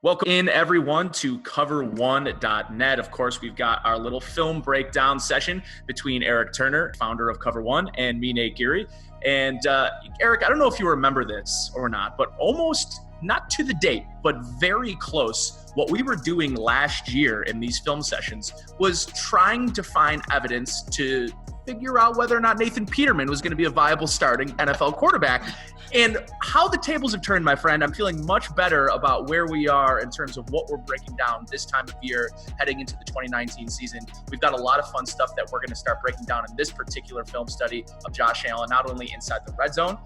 Welcome in, everyone, to cover1.net. Of course, we've got our little film breakdown session between Eric Turner, founder of Cover One, and me, Nate Geary. And Eric, I don't know if you remember this or not, but almost not to the date, but very close. What we were doing last year in these film sessions was trying to find evidence to figure out whether or not Nathan Peterman was going to be a viable starting NFL quarterback. And how the tables have turned, my friend, I'm feeling much better about where we are in terms of what we're breaking down this time of year heading into the 2019 season. We've got a lot of fun stuff that we're going to start breaking down in this particular film study of Josh Allen, not only inside the red zone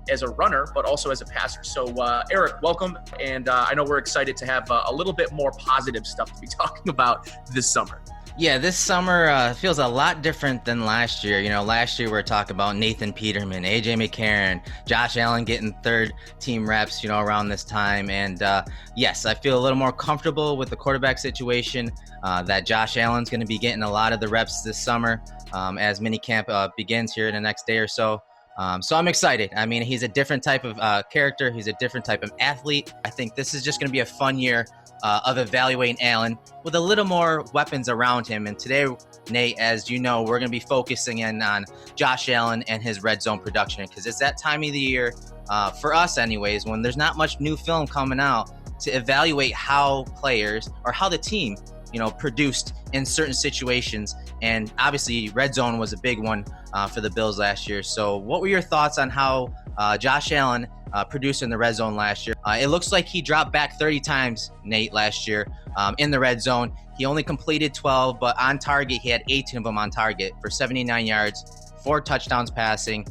as a runner, but also as a passer. So, Eric, welcome. And I know we're excited to have a little bit more positive stuff to be talking about this summer. Yeah, this summer feels a lot different than last year. You know, last year we were talking about Nathan Peterman, AJ McCarron, Josh Allen getting third team reps, around this time. And yes, I feel a little more comfortable with the quarterback situation, that Josh Allen's going to be getting a lot of the reps this summer as minicamp begins here in the next day or so. So I'm excited. I mean, he's a different type of character. He's a different type of athlete. I think this is just going to be a fun year of evaluating Allen with a little more weapons around him. And today, Nate, as you know, we're going to be focusing in on Josh Allen and his red zone production, because it's that time of the year, for us anyways, when there's not much new film coming out to evaluate how players or how the team, produced in certain situations. And obviously, red zone was a big one for the Bills last year. So what were your thoughts on how Josh Allen produced in the red zone last year? It looks like he dropped back 30 times, Nate, last year in the red zone. He only completed 12, but on target, he had 18 of them on target for 79 yards, 4 touchdowns passing.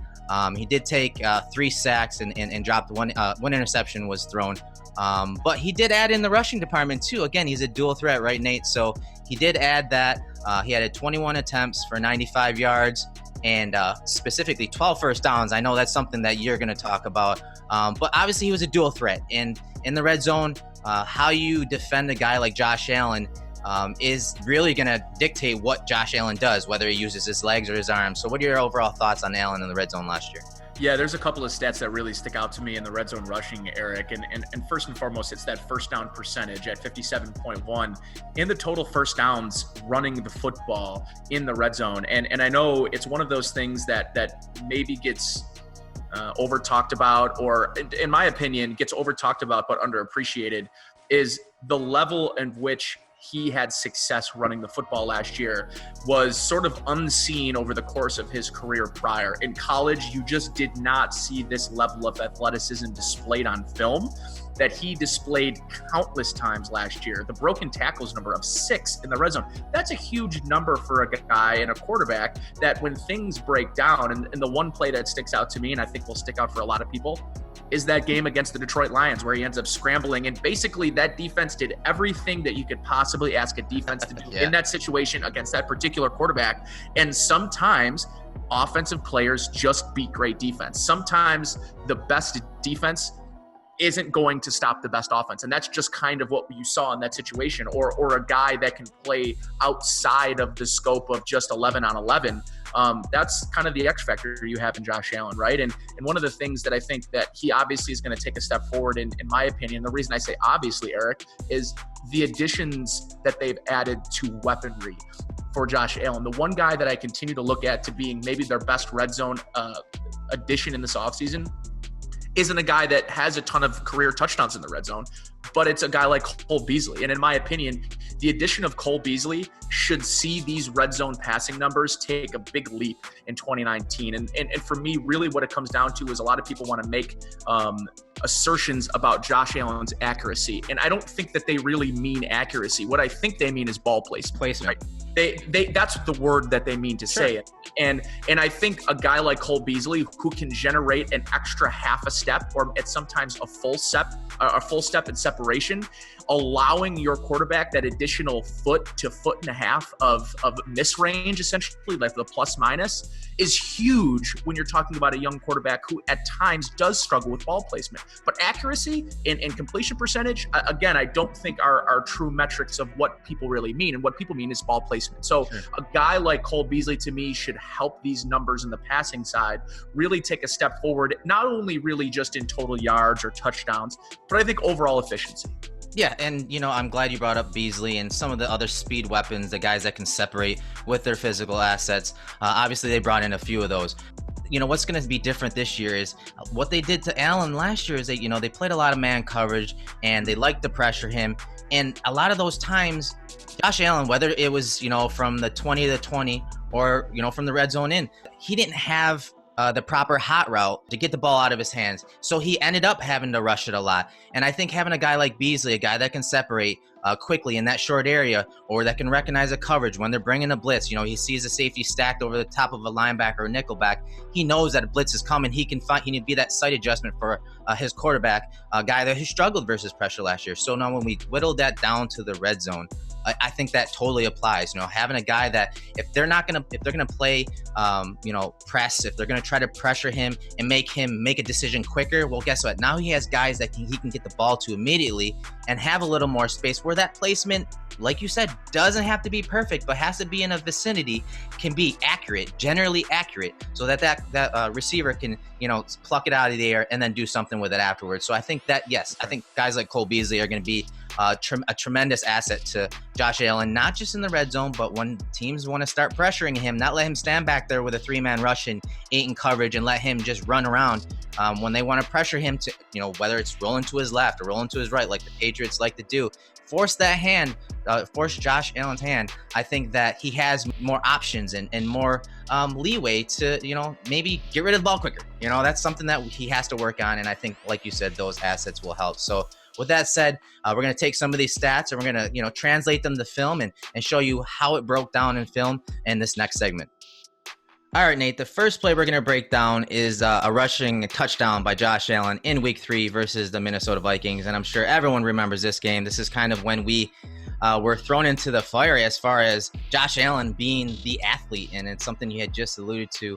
He did take 3 sacks and dropped one interception was thrown. But he did add in the rushing department too. Again, he's a dual threat, right, Nate? So he did add that. He had 21 attempts for 95 yards and specifically 12 first downs. I know that's something that you're going to talk about. But obviously he was a dual threat. And in the red zone, how you defend a guy like Josh Allen is really going to dictate what Josh Allen does, whether he uses his legs or his arms. So what are your overall thoughts on Allen in the red zone last year? Yeah, there's a couple of stats that really stick out to me in the red zone rushing, Eric. And first and foremost, it's that first down percentage at 57.1 in the total first downs running the football in the red zone. And I know it's one of those things that maybe gets over talked about, or in my opinion, gets over talked about but underappreciated, is the level in which he had success running the football last year was sort of unseen over the course of his career prior. In college, you just did not see this level of athleticism displayed on film that he displayed countless times last year. The broken tackles number of 6 in the red zone, that's a huge number for a guy and a quarterback that when things break down, and the one play that sticks out to me, and I think will stick out for a lot of people, is that game against the Detroit Lions where he ends up scrambling. And basically that defense did everything that you could possibly ask a defense to do in that situation against that particular quarterback. And sometimes offensive players just beat great defense. Sometimes the best defense isn't going to stop the best offense. And that's just kind of what you saw in that situation, or a guy that can play outside of the scope of just 11 on 11. That's kind of the X factor you have in Josh Allen, right? And one of the things that I think that he obviously is going to take a step forward in my opinion, the reason I say obviously, Eric, is the additions that they've added to weaponry for Josh Allen. The one guy that I continue to look at to being maybe their best red zone addition in this offseason isn't a guy that has a ton of career touchdowns in the red zone, but it's a guy like Cole Beasley. And in my opinion, the addition of Cole Beasley should see these red zone passing numbers take a big leap in 2019. And for me, really what it comes down to is a lot of people want to make assertions about Josh Allen's accuracy. And I don't think that they really mean accuracy. What I think they mean is ball placement. Right? That's the word that they mean to say it. And I think a guy like Cole Beasley, who can generate an extra half a step or at sometimes a full step in separation, allowing your quarterback that additional foot to foot and a half of miss range, essentially, like the plus minus, is huge when you're talking about a young quarterback who at times does struggle with ball placement. But accuracy and completion percentage, again, I don't think are true metrics of what people really mean. And what people mean is ball placement. So a guy like Cole Beasley, to me, should help these numbers in the passing side really take a step forward, not only really just in total yards or touchdowns, but I think overall efficiency. Yeah, and I'm glad you brought up Beasley and some of the other speed weapons, the guys that can separate with their physical assets. Obviously, they brought in a few of those. What's going to be different this year is what they did to Allen last year is they played a lot of man coverage and they liked to pressure him. And a lot of those times, Josh Allen, whether it was, from the 20 to 20 or, from the red zone in, he didn't have the proper hot route to get the ball out of his hands. So he ended up having to rush it a lot. And I think having a guy like Beasley, a guy that can separate quickly in that short area, or that can recognize a coverage when they're bringing a blitz. He sees a safety stacked over the top of a linebacker or nickelback. He knows that a blitz is coming. He need to be that sight adjustment for his quarterback, a guy that has struggled versus pressure last year. So now when we whittled that down to the red zone, I think that totally applies. Having a guy that if they're gonna play, press, if they're gonna try to pressure him and make him make a decision quicker, well, guess what? Now he has guys that he can get the ball to immediately and have a little more space where that placement, like you said, doesn't have to be perfect, but has to be in a vicinity, can be accurate, generally accurate, so that receiver can, pluck it out of the air and then do something with it afterwards. So I think that, yes, I think guys like Cole Beasley are going to be a tremendous asset to Josh Allen, not just in the red zone, but when teams want to start pressuring him, not let him stand back there with a 3-man rush and 8 in coverage and let him just run around. When they want to pressure him to, whether it's rolling to his left or rolling to his right, like the Patriots like to do, force that hand, force Josh Allen's hand. I think that he has more options and more leeway to, maybe get rid of the ball quicker. That's something that he has to work on. And I think, like you said, those assets will help. So with that said, we're going to take some of these stats and we're going to, translate them to film and show you how it broke down in film in this next segment. All right, Nate, the first play we're going to break down is a rushing touchdown by Josh Allen in Week 3 versus the Minnesota Vikings. And I'm sure everyone remembers this game. This is kind of when we were thrown into the fire as far as Josh Allen being the athlete. And it's something you had just alluded to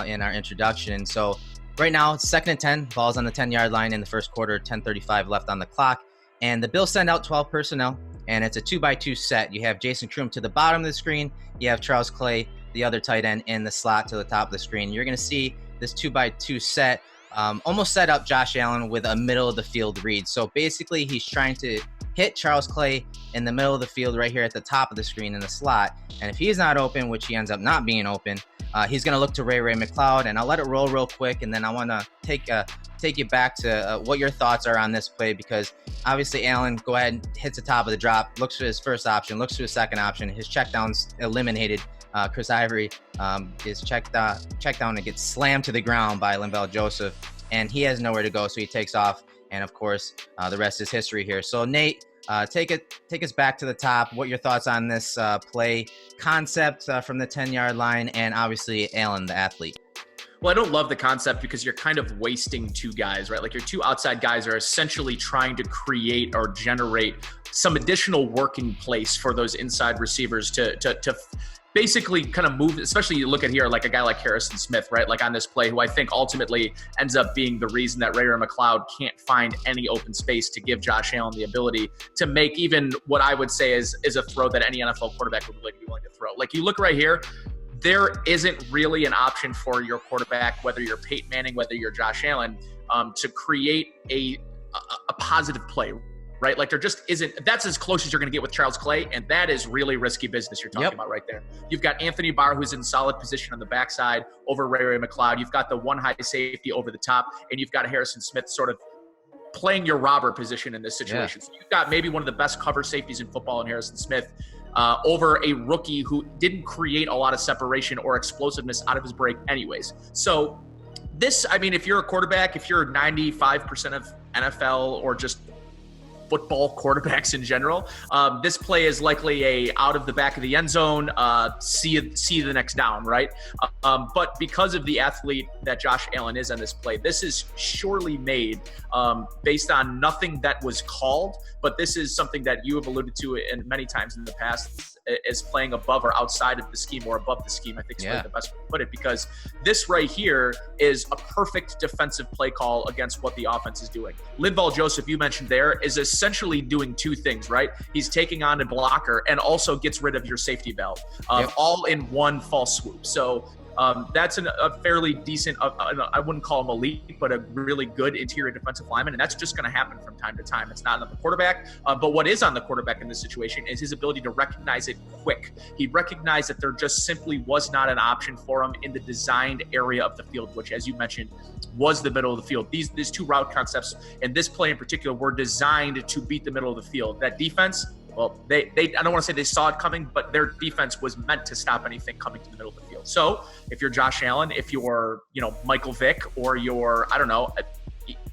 in our introduction. So right now, it's 2nd and 10. Ball's on the 10-yard line in the first quarter, 10:35 left on the clock. And the Bills send out 12 personnel, and it's a 2-by-2 set. You have Jason Kroom to the bottom of the screen. You have Charles Clay, the other tight end, in the slot to the top of the screen. You're going to see this 2-by-2 set almost set up Josh Allen with a middle of the field read. So basically, he's trying to hit Charles Clay in the middle of the field right here at the top of the screen in the slot. And if he's not open, which he ends up not being open, he's going to look to Ray McCloud. And I'll let it roll real quick, and then I want to take you back to what your thoughts are on this play, because obviously Allen go ahead and hits the top of the drop, looks for his first option, looks for his second option. His check down's eliminated. Chris Ivory is checked down and gets slammed to the ground by Linval Joseph, and he has nowhere to go, so he takes off. And of course, the rest is history here. So Nate, take us back to the top. What are your thoughts on this play concept from the 10-yard line, and obviously Allen, the athlete? Well, I don't love the concept because you're kind of wasting two guys, right? Like your two outside guys are essentially trying to create or generate some additional working place for those inside receivers to basically kind of move, especially you look at here, like a guy like Harrison Smith, right? Like on this play, who I think ultimately ends up being the reason that Ray McCloud can't find any open space to give Josh Allen the ability to make even what I would say is a throw that any NFL quarterback would be willing to throw. Like you look right here, there isn't really an option for your quarterback, whether you're Peyton Manning, whether you're Josh Allen, to create a positive play, right? Like there just isn't. That's as close as you're going to get with Charles Clay, and that is really risky business you're talking about right there. You've got Anthony Barr, who's in solid position on the backside over Ray McCloud. You've got the one high safety over the top, and you've got Harrison Smith sort of playing your robber position in this situation. So you've got maybe one of the best cover safeties in football in Harrison Smith, over a rookie who didn't create a lot of separation or explosiveness out of his break anyways. So this, I mean, if you're a quarterback, if you're 95% of NFL or just football quarterbacks in general, this play is likely a out of the back of the end zone, see the next down, right? But because of the athlete that Josh Allen is on this play, this is surely made based on nothing that was called, but this is something that you have alluded to in many times in the past as playing above or outside of the scheme or above the scheme, I think is really the best way to put it, because this right here is a perfect defensive play call against what the offense is doing. Linval Joseph, you mentioned there, is essentially doing two things, right? He's taking on a blocker and also gets rid of your safety valve, all in one false swoop. So That's a fairly decent, I wouldn't call him elite, but a really good interior defensive lineman. And that's just going to happen from time to time. It's not on the quarterback. But what is on the quarterback in this situation is his ability to recognize it quick. He recognized that there just simply was not an option for him in the designed area of the field, which, as you mentioned, was the middle of the field. These two route concepts and this play in particular were designed to beat the middle of the field. That defense, well, they I don't want to say they saw it coming, but their defense was meant to stop anything coming to the middle of the field. So if you're Josh Allen, if you're, Michael Vick, or you're,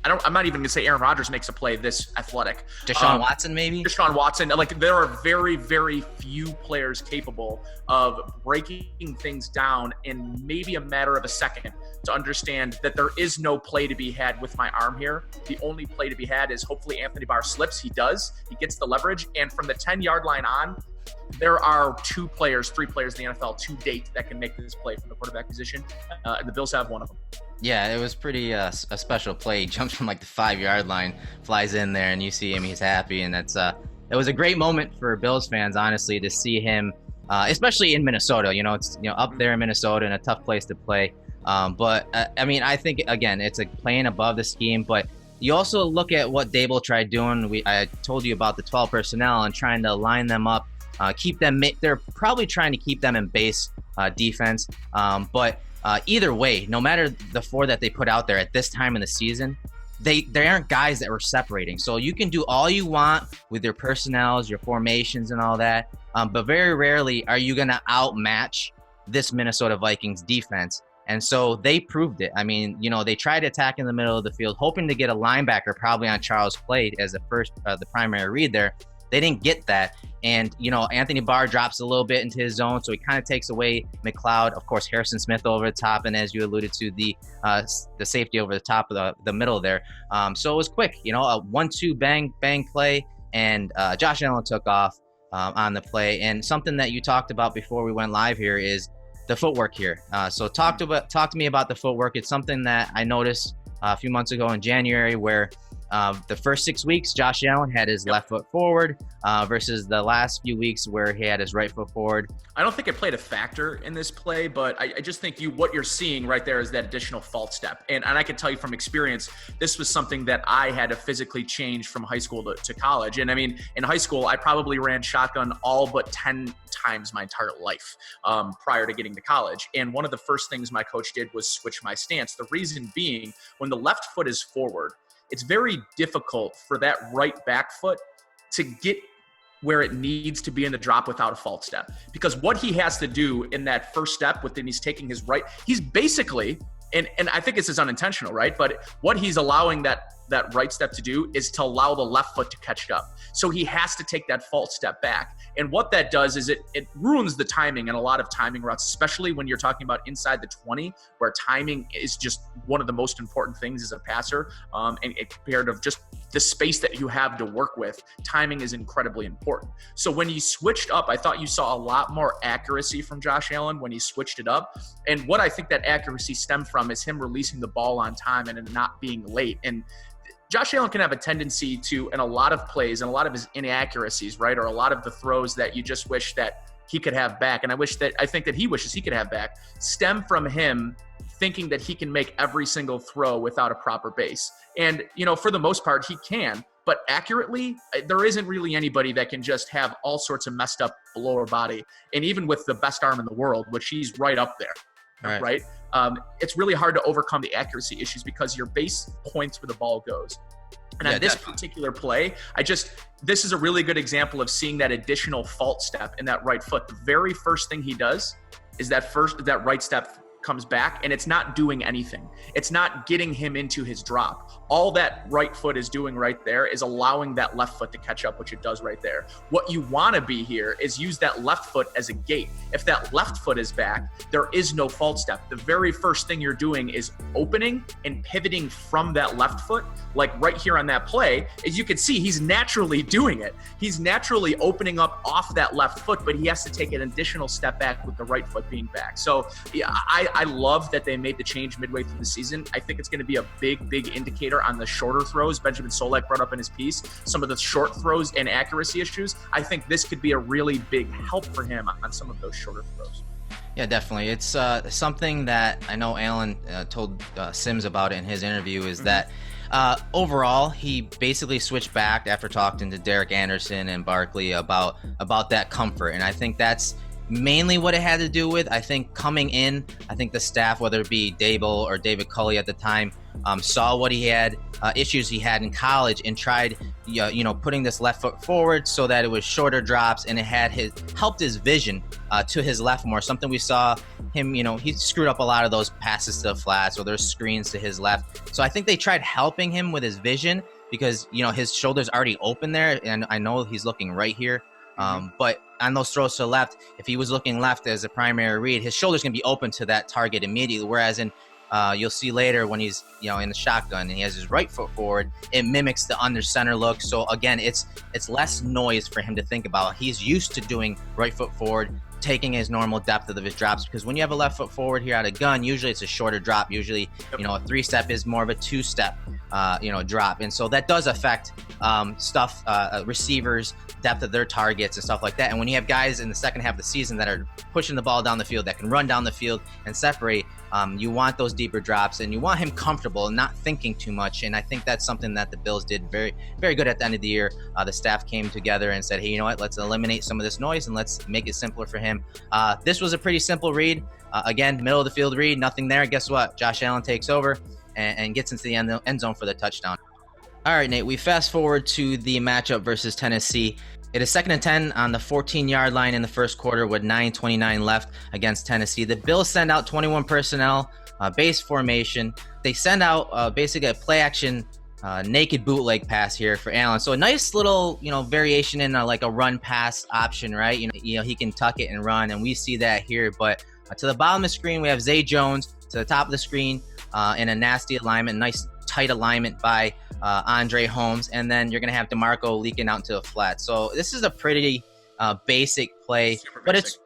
I'm not even going to say Aaron Rodgers makes a play this athletic. Deshaun Watson, maybe? Deshaun Watson. Like, there are very, very few players capable of breaking things down in maybe a matter of a second to understand that there is no play to be had with my arm here. The only play to be had is hopefully Anthony Barr slips. He does. He gets the leverage. And from the 10-yard line on, there are 3 players in the NFL to date that can make this play from the quarterback position. And the Bills have one of them. Yeah, it was pretty a special play. He jumps from like the 5-yard line, flies in there, and you see him. He's happy, and it was a great moment for Bills fans, honestly, to see him, especially in Minnesota. It's up there in Minnesota and a tough place to play. But I think again, it's playing above the scheme. But you also look at what Dable tried doing. I told you about the 12 personnel and trying to line them up, keep them. They're probably trying to keep them in base defense, but. Either way, no matter the 4 that they put out there at this time in the season, they aren't guys that were separating. So you can do all you want with your personnels, your formations, and all that, but very rarely are you going to outmatch this Minnesota Vikings defense. And so they proved it. They tried to attack in the middle of the field, hoping to get a linebacker probably on Charles Clay as the primary read there. They didn't get that. And, Anthony Barr drops a little bit into his zone, so he kind of takes away McLeod. Of course, Harrison Smith over the top, and as you alluded to, the safety over the top of the middle there. So it was quick, a 1-2 bang play, and Josh Allen took off on the play. And something that you talked about before we went live here is the footwork here. So talk to me about the footwork. It's something that I noticed a few months ago in January where the first 6 weeks, Josh Allen had his left foot forward versus the last few weeks where he had his right foot forward. I don't think it played a factor in this play, but I just think what you're seeing right there is that additional false step. And I can tell you from experience, this was something that I had to physically change from high school to college. And in high school, I probably ran shotgun all but 10 times my entire life prior to getting to college. And one of the first things my coach did was switch my stance. The reason being, when the left foot is forward, it's very difficult for that right back foot to get where it needs to be in the drop without a false step. Because what he has to do in that first step, within he's taking his right, he's basically, and I think this is unintentional, right? But what he's allowing that right step to do is to allow the left foot to catch it up. So he has to take that false step back. And what that does is it ruins the timing in a lot of timing routes, especially when you're talking about inside the 20, where timing is just one of the most important things as a passer. And compared to just the space that you have to work with, timing is incredibly important. So when he switched up, I thought you saw a lot more accuracy from Josh Allen when he switched it up. And what I think that accuracy stemmed from is him releasing the ball on time and not being late. And Josh Allen can have a tendency to, in a lot of plays and a lot of his inaccuracies, right, or a lot of the throws that you just wish that he could have back, and I think that he wishes he could have back, stem from him thinking that he can make every single throw without a proper base. And, for the most part, he can. But accurately, there isn't really anybody that can just have all sorts of messed up lower body. And even with the best arm in the world, which he's right up there, right? It's really hard to overcome the accuracy issues because your base points where the ball goes. And on this particular play, this is a really good example of seeing that additional fault step in that right foot. The very first thing he does is that right step comes back, and it's not doing anything. It's not getting him into his drop. All that right foot is doing right there is allowing that left foot to catch up, which it does right there. What you want to be here is use that left foot as a gate. If that left foot is back, there is no fault step. The very first thing you're doing is opening and pivoting from that left foot. Like right here on that play, as you can see, he's naturally doing it. He's naturally opening up off that left foot, but he has to take an additional step back with the right foot being back. So yeah, I love that they made the change midway through the season. I think it's going to be a big indicator on the shorter throws. Benjamin Solak brought up in his piece some of the short throws and accuracy issues. I think this could be a really big help for him on some of those shorter throws. Yeah, definitely. It's something that I know Alan told Sims about it in his interview is that overall, he basically switched back after talking to Derek Anderson and Barkley about that comfort. And I think that's mainly what it had to do with. I think coming in, I think the staff, whether it be Dable or David Culley at the time, saw what he had, issues he had in college, and tried, putting this left foot forward so that it was shorter drops, and it had helped his vision to his left more. Something we saw him, he screwed up a lot of those passes to the flats or there's screens to his left. So I think they tried helping him with his vision because, his shoulder's already open there, and I know he's looking right here. But on those throws to the left, if he was looking left as a primary read, his shoulder's going to be open to that target immediately. Whereas you'll see later when he's, in the shotgun and he has his right foot forward, it mimics the under center look. So again, it's less noise for him to think about. He's used to doing right foot forward, taking his normal depth of his drops, because when you have a left foot forward here out of gun, usually it's a shorter drop. Usually, a 3-step is more of a 2-step, drop. And so that does affect receivers, depth of their targets and stuff like that. And when you have guys in the second half of the season that are pushing the ball down the field, that can run down the field and separate, you want those deeper drops, and you want him comfortable and not thinking too much. And I think that's something that the Bills did very, very good at the end of the year. The staff came together and said, hey, you know what, let's eliminate some of this noise and let's make it simpler for him. This was a pretty simple read. Again, middle of the field read, nothing there. Guess what? Josh Allen takes over and gets into the end zone for the touchdown. All right, Nate, we fast forward to the matchup versus Tennessee. It is 2nd and 10 on the 14-yard line in the first quarter with 9:29 left against Tennessee. The Bills send out 21 personnel, base formation. They send out basically a play-action naked bootleg pass here for Allen. So a nice little, variation in like a run pass option, right? He can tuck it and run, and we see that here. But to the bottom of the screen, we have Zay Jones. To the top of the screen, in a nasty alignment, nice tight alignment by Andre Holmes, and then you're gonna have DeMarco leaking out into the flat. So this is a pretty basic play, but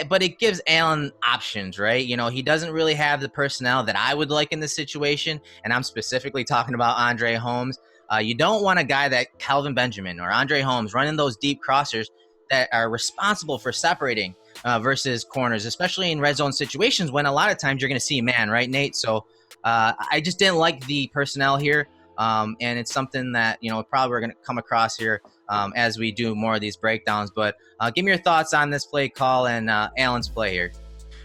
but it gives Allen options, right? He doesn't really have the personnel that I would like in this situation, and I'm specifically talking about Andre Holmes. You don't want a guy that Calvin Benjamin or Andre Holmes running those deep crossers that are responsible for separating versus corners, especially in red zone situations when a lot of times you're going to see man, right, Nate? So I just didn't like the personnel here. And it's something that, probably we're going to come across here as we do more of these breakdowns. But give me your thoughts on this play call and Allen's play here.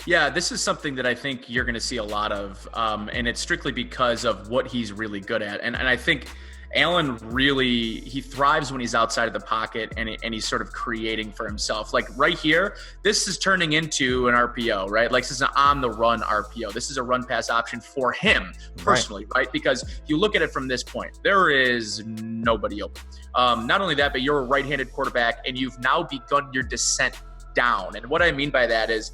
Yeah, this is something that I think you're going to see a lot of, and it's strictly because of what he's really good at. And I think Allen really, he thrives when he's outside of the pocket and he's sort of creating for himself. Like right here, this is turning into an RPO, right? Like this is an on the run RPO. This is a run pass option for him personally, right? Because you look at it from this point, there is nobody open. Not only that, but you're a right-handed quarterback and you've now begun your descent down. And what I mean by that is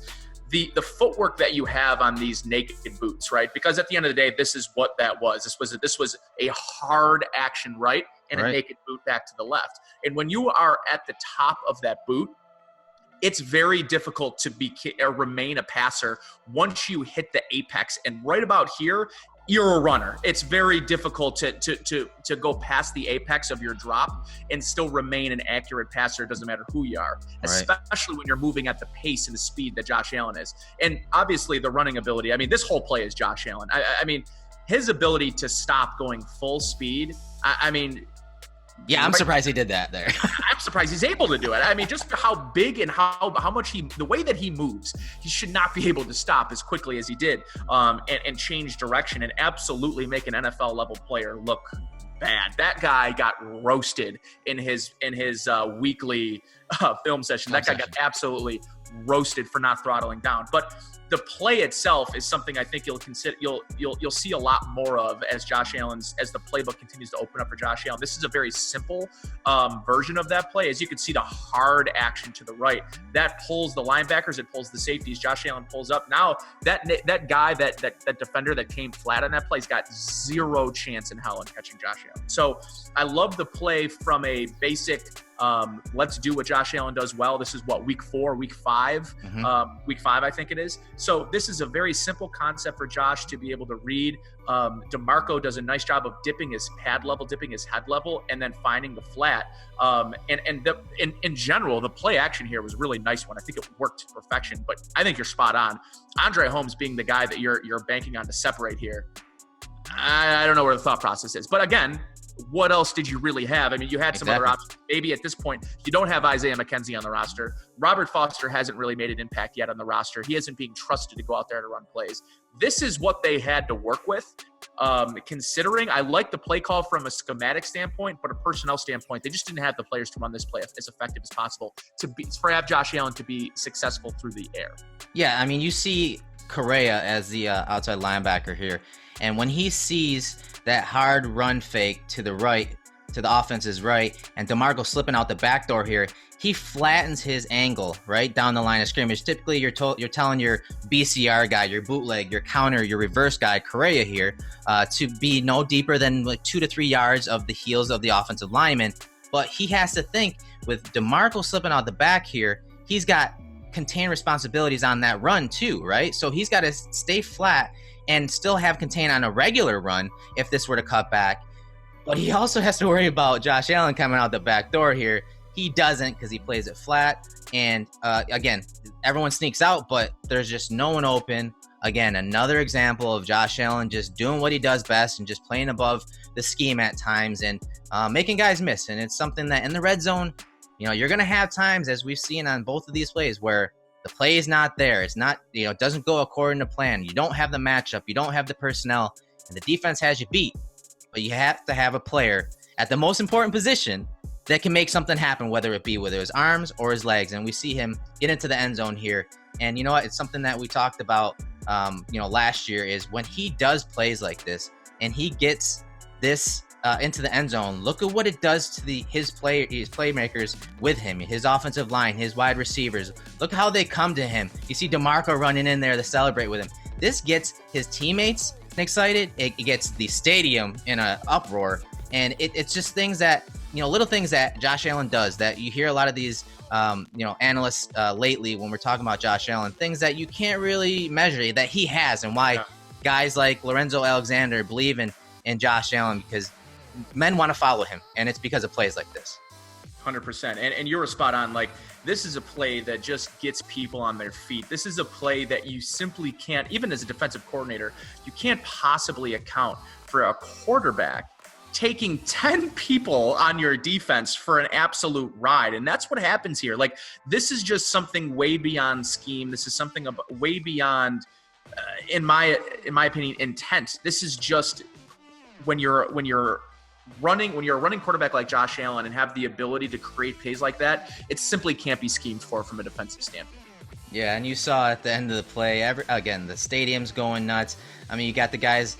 the footwork that you have on these naked boots, right? Because at the end of the day, this is what that was. This was a hard action right and a naked boot back to the left. And when you are at the top of that boot, it's very difficult to remain a passer once you hit the apex. And right about here, you're a runner. It's very difficult to go past the apex of your drop and still remain an accurate passer. It doesn't matter who you are, especially when you're moving at the pace and the speed that Josh Allen is. And obviously the running ability. I mean, this whole play is Josh Allen. I mean, his ability to stop going full speed. Yeah, I'm surprised he did that there. I'm surprised he's able to do it. I mean, just how big and how much the way that he moves, he should not be able to stop as quickly as he did and change direction and absolutely make an NFL level player look bad. That guy got roasted in his weekly film session. That guy got absolutely roasted for not throttling down. But the play itself is something I think you'll see a lot more of as the playbook continues to open up for Josh Allen. This is a very simple version of that play. As you can see, the hard action to the right that pulls the linebackers, it pulls the safeties. Josh Allen pulls up. Now that guy, that defender that came flat on that play's got zero chance in hell in catching Josh Allen. So I love the play from a basic Let's do what Josh Allen does well. This is what, week 5, week 5, I think it is. So this is a very simple concept for Josh to be able to read. DeMarco does a nice job of dipping his head level, and then finding the flat. In general, the play action here was a really nice one. I think it worked to perfection, but I think you're spot on. Andre Holmes being the guy that you're banking on to separate here. I don't know where the thought process is, but again, what else did you really have? I mean, you had some other options. Maybe at this point, you don't have Isaiah McKenzie on the roster. Robert Foster hasn't really made an impact yet on the roster. He isn't being trusted to go out there to run plays. This is what they had to work with. Considering I like the play call from a schematic standpoint, but a personnel standpoint, they just didn't have the players to run this play as effective as possible for have Josh Allen to be successful through the air. Yeah, I mean, you see Correa as the outside linebacker here, and when he sees that hard run fake to the right, to the offense's right, and DeMarco slipping out the back door here, he flattens his angle right down the line of scrimmage. Typically, you're telling your BCR guy, your bootleg, your counter, your reverse guy, Correa here, to be no deeper than like 2 to 3 yards of the heels of the offensive lineman. But he has to think, with DeMarco slipping out the back here, he's got contained responsibilities on that run too, right? So he's got to stay flat and still have contain on a regular run if this were to cut back. But he also has to worry about Josh Allen coming out the back door here. He doesn't, because he plays it flat. And again, everyone sneaks out, but there's just no one open. Again, another example of Josh Allen just doing what he does best and just playing above the scheme at times and making guys miss. And it's something that in the red zone, you're going to have times, as we've seen on both of these plays, where the play is not there. It's not, it doesn't go according to plan. You don't have the matchup. You don't have the personnel, and the defense has you beat. But you have to have a player at the most important position that can make something happen, whether it be with his arms or his legs. And we see him get into the end zone here. And you know what? It's something that we talked about, last year, is when he does plays like this and he gets this into the end zone, look at what it does to his playmakers with him, his offensive line, his wide receivers. Look how they come to him. You see DeMarco running in there to celebrate with him. This gets his teammates excited. It gets the stadium in an uproar. And it's just things that, little things that Josh Allen does that you hear a lot of these, analysts lately when we're talking about Josh Allen, things that you can't really measure that he has, and why guys like Lorenzo Alexander believe in Josh Allen, because men want to follow him, and it's because of plays like this. 100%. And you were spot on. Like, this is a play that just gets people on their feet. This is a play that you simply can't, even as a defensive coordinator, you can't possibly account for a quarterback taking 10 people on your defense for an absolute ride. And that's what happens here. Like, this is just something way beyond scheme. This is something way beyond, in my opinion, intent. This is just when you're a running quarterback like Josh Allen and have the ability to create plays like that, it simply can't be schemed for from a defensive standpoint. Yeah, and you saw at the end of the play, again, the stadium's going nuts. I mean, you got the guys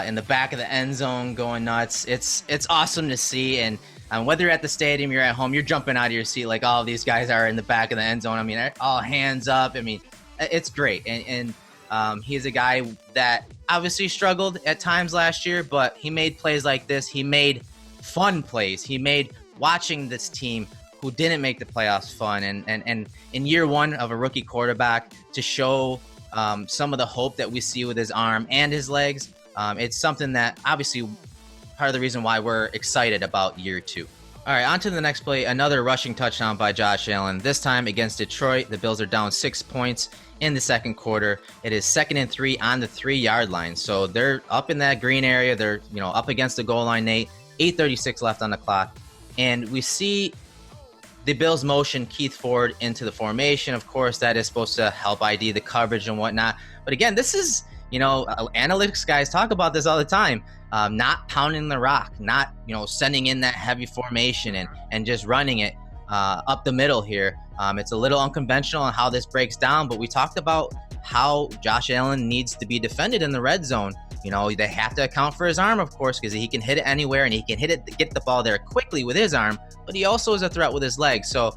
in the back of the end zone going nuts. It's awesome to see, and whether you're at the stadium, you're at home, you're jumping out of your seat like all of these guys are in the back of the end zone. I mean, all hands up. I mean, it's great, and he's a guy that obviously struggled at times last year, but he made plays like this. He made fun plays. He made watching this team who didn't make the playoffs fun. And in year one of a rookie quarterback, to show some of the hope that we see with his arm and his legs, it's something that obviously part of the reason why we're excited about year two. All right, on to the next play. Another rushing touchdown by Josh Allen, this time against Detroit. The Bills are down 6 points in the second quarter. It is 2nd and 3 on the 3-yard line. So they're up in that green area. They're, up against the goal line, Nate. 8:36 left on the clock. And we see the Bills motion Keith Ford into the formation. Of course, that is supposed to help ID the coverage and whatnot. But again, this is, analytics guys talk about this all the time. Not pounding the rock, not, sending in that heavy formation and just running it up the middle here. It's a little unconventional on how this breaks down, but we talked about how Josh Allen needs to be defended in the red zone. They have to account for his arm, of course, because he can hit it anywhere and he can get the ball there quickly with his arm, but he also is a threat with his legs. So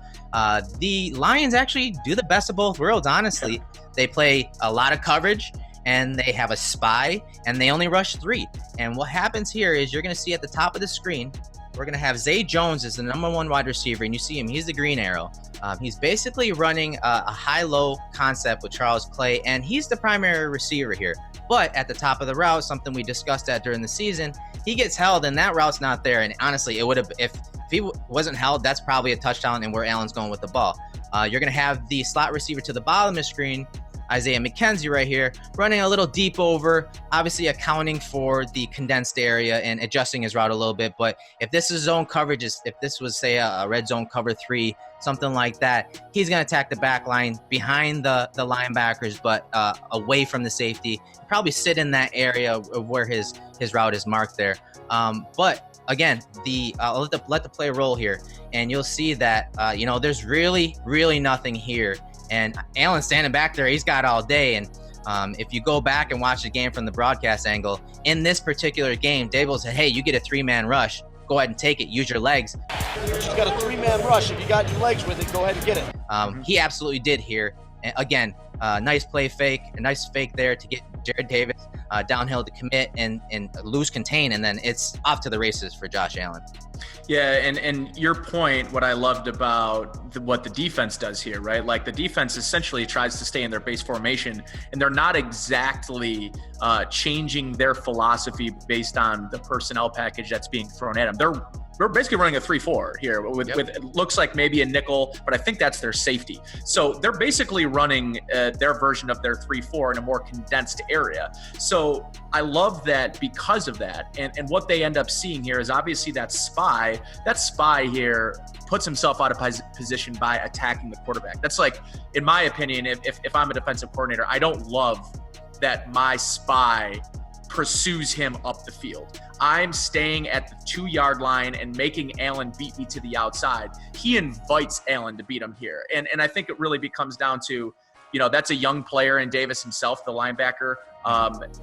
the Lions actually do the best of both worlds, honestly. They play a lot of coverage, and they have a spy, and they only rush 3. And what happens here is you're going to see at the top of the screen, we're going to have Zay Jones as the number 1 wide receiver, and you see him, he's the green arrow. He's basically running a high-low concept with Charles Clay, and he's the primary receiver here. But at the top of the route, something we discussed that during the season, he gets held, and that route's not there. And honestly, it would have, if he wasn't held, that's probably a touchdown and where Allen's going with the ball. You're going to have the slot receiver to the bottom of the screen, Isaiah McKenzie right here, running a little deep over, obviously accounting for the condensed area and adjusting his route a little bit. But if this is zone coverage, if this was, say, a red zone cover 3, something like that, he's going to attack the back line behind the linebackers, but away from the safety. Probably sit in that area of where his route is marked there. But again, I'll let the play roll here, and you'll see that, there's really, really nothing here. And Allen's standing back there. He's got all day. And if you go back and watch the game from the broadcast angle, in this particular game, Dable said, hey, you get a 3-man rush. Go ahead and take it. Use your legs. She's got a 3-man rush. If you got your legs with it, go ahead and get it. He absolutely did here. And again, nice play fake, a nice fake there to get Jared Davis downhill to commit and lose contain, and then it's off to the races for Josh Allen. Yeah, and your point, what I loved about what the defense does here, right? Like the defense essentially tries to stay in their base formation, and they're not exactly changing their philosophy based on the personnel package that's being thrown at them. We're basically running a 3-4 here with it looks like maybe a nickel, but I think that's their safety. So they're basically running their version of their 3-4 in a more condensed area. So I love that because of that. And what they end up seeing here is obviously that spy here puts himself out of position by attacking the quarterback. That's like, in my opinion, if I'm a defensive coordinator, I don't love that my spy pursues him up the field. I'm staying at the 2-yard line and making Allen beat me to the outside. He invites Allen to beat him here. And I think it really becomes down to, that's a young player in Davis himself, the linebacker.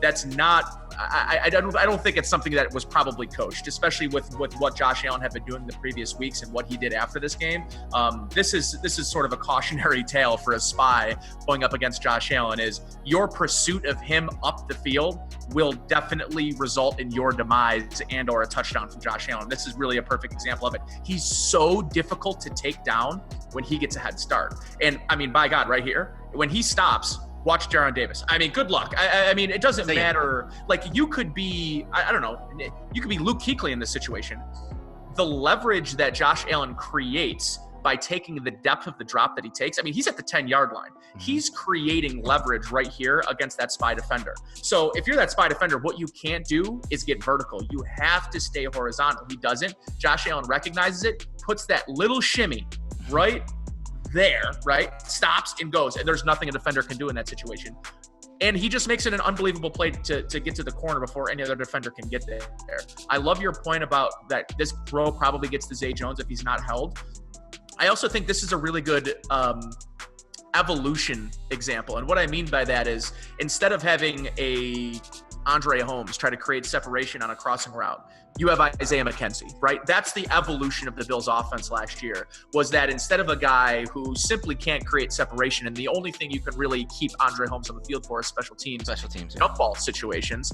That's not, I don't think it's something that was probably coached, especially with what Josh Allen had been doing the previous weeks and what he did after this game. This is sort of a cautionary tale for a spy going up against Josh Allen. Is your pursuit of him up the field will definitely result in your demise and or a touchdown from Josh Allen. This is really a perfect example of it. He's so difficult to take down when he gets a head start. And I mean, by God, right here, when he stops, watch Jaron Davis. I mean, good luck. I mean, it doesn't matter. Like, you could be, I don't know, you could be Luke Kuechly in this situation. The leverage that Josh Allen creates by taking the depth of the drop that he takes, I mean, he's at the 10-yard line. He's creating leverage right here against that spy defender. So if you're that spy defender, what you can't do is get vertical. You have to stay horizontal. He doesn't. Josh Allen recognizes it, puts that little shimmy right there, right? Stops and goes. And there's nothing a defender can do in that situation. And he just makes it an unbelievable play to get to the corner before any other defender can get there. I love your point about that this throw probably gets to Zay Jones if he's not held. I also think this is a really good evolution example. And what I mean by that is, instead of having a Andre Holmes try to create separation on a crossing route, you have Isaiah McKenzie, right? That's the evolution of the Bills offense last year, was that instead of a guy who simply can't create separation, and the only thing you can really keep Andre Holmes on the field for is special teams, jump ball situations,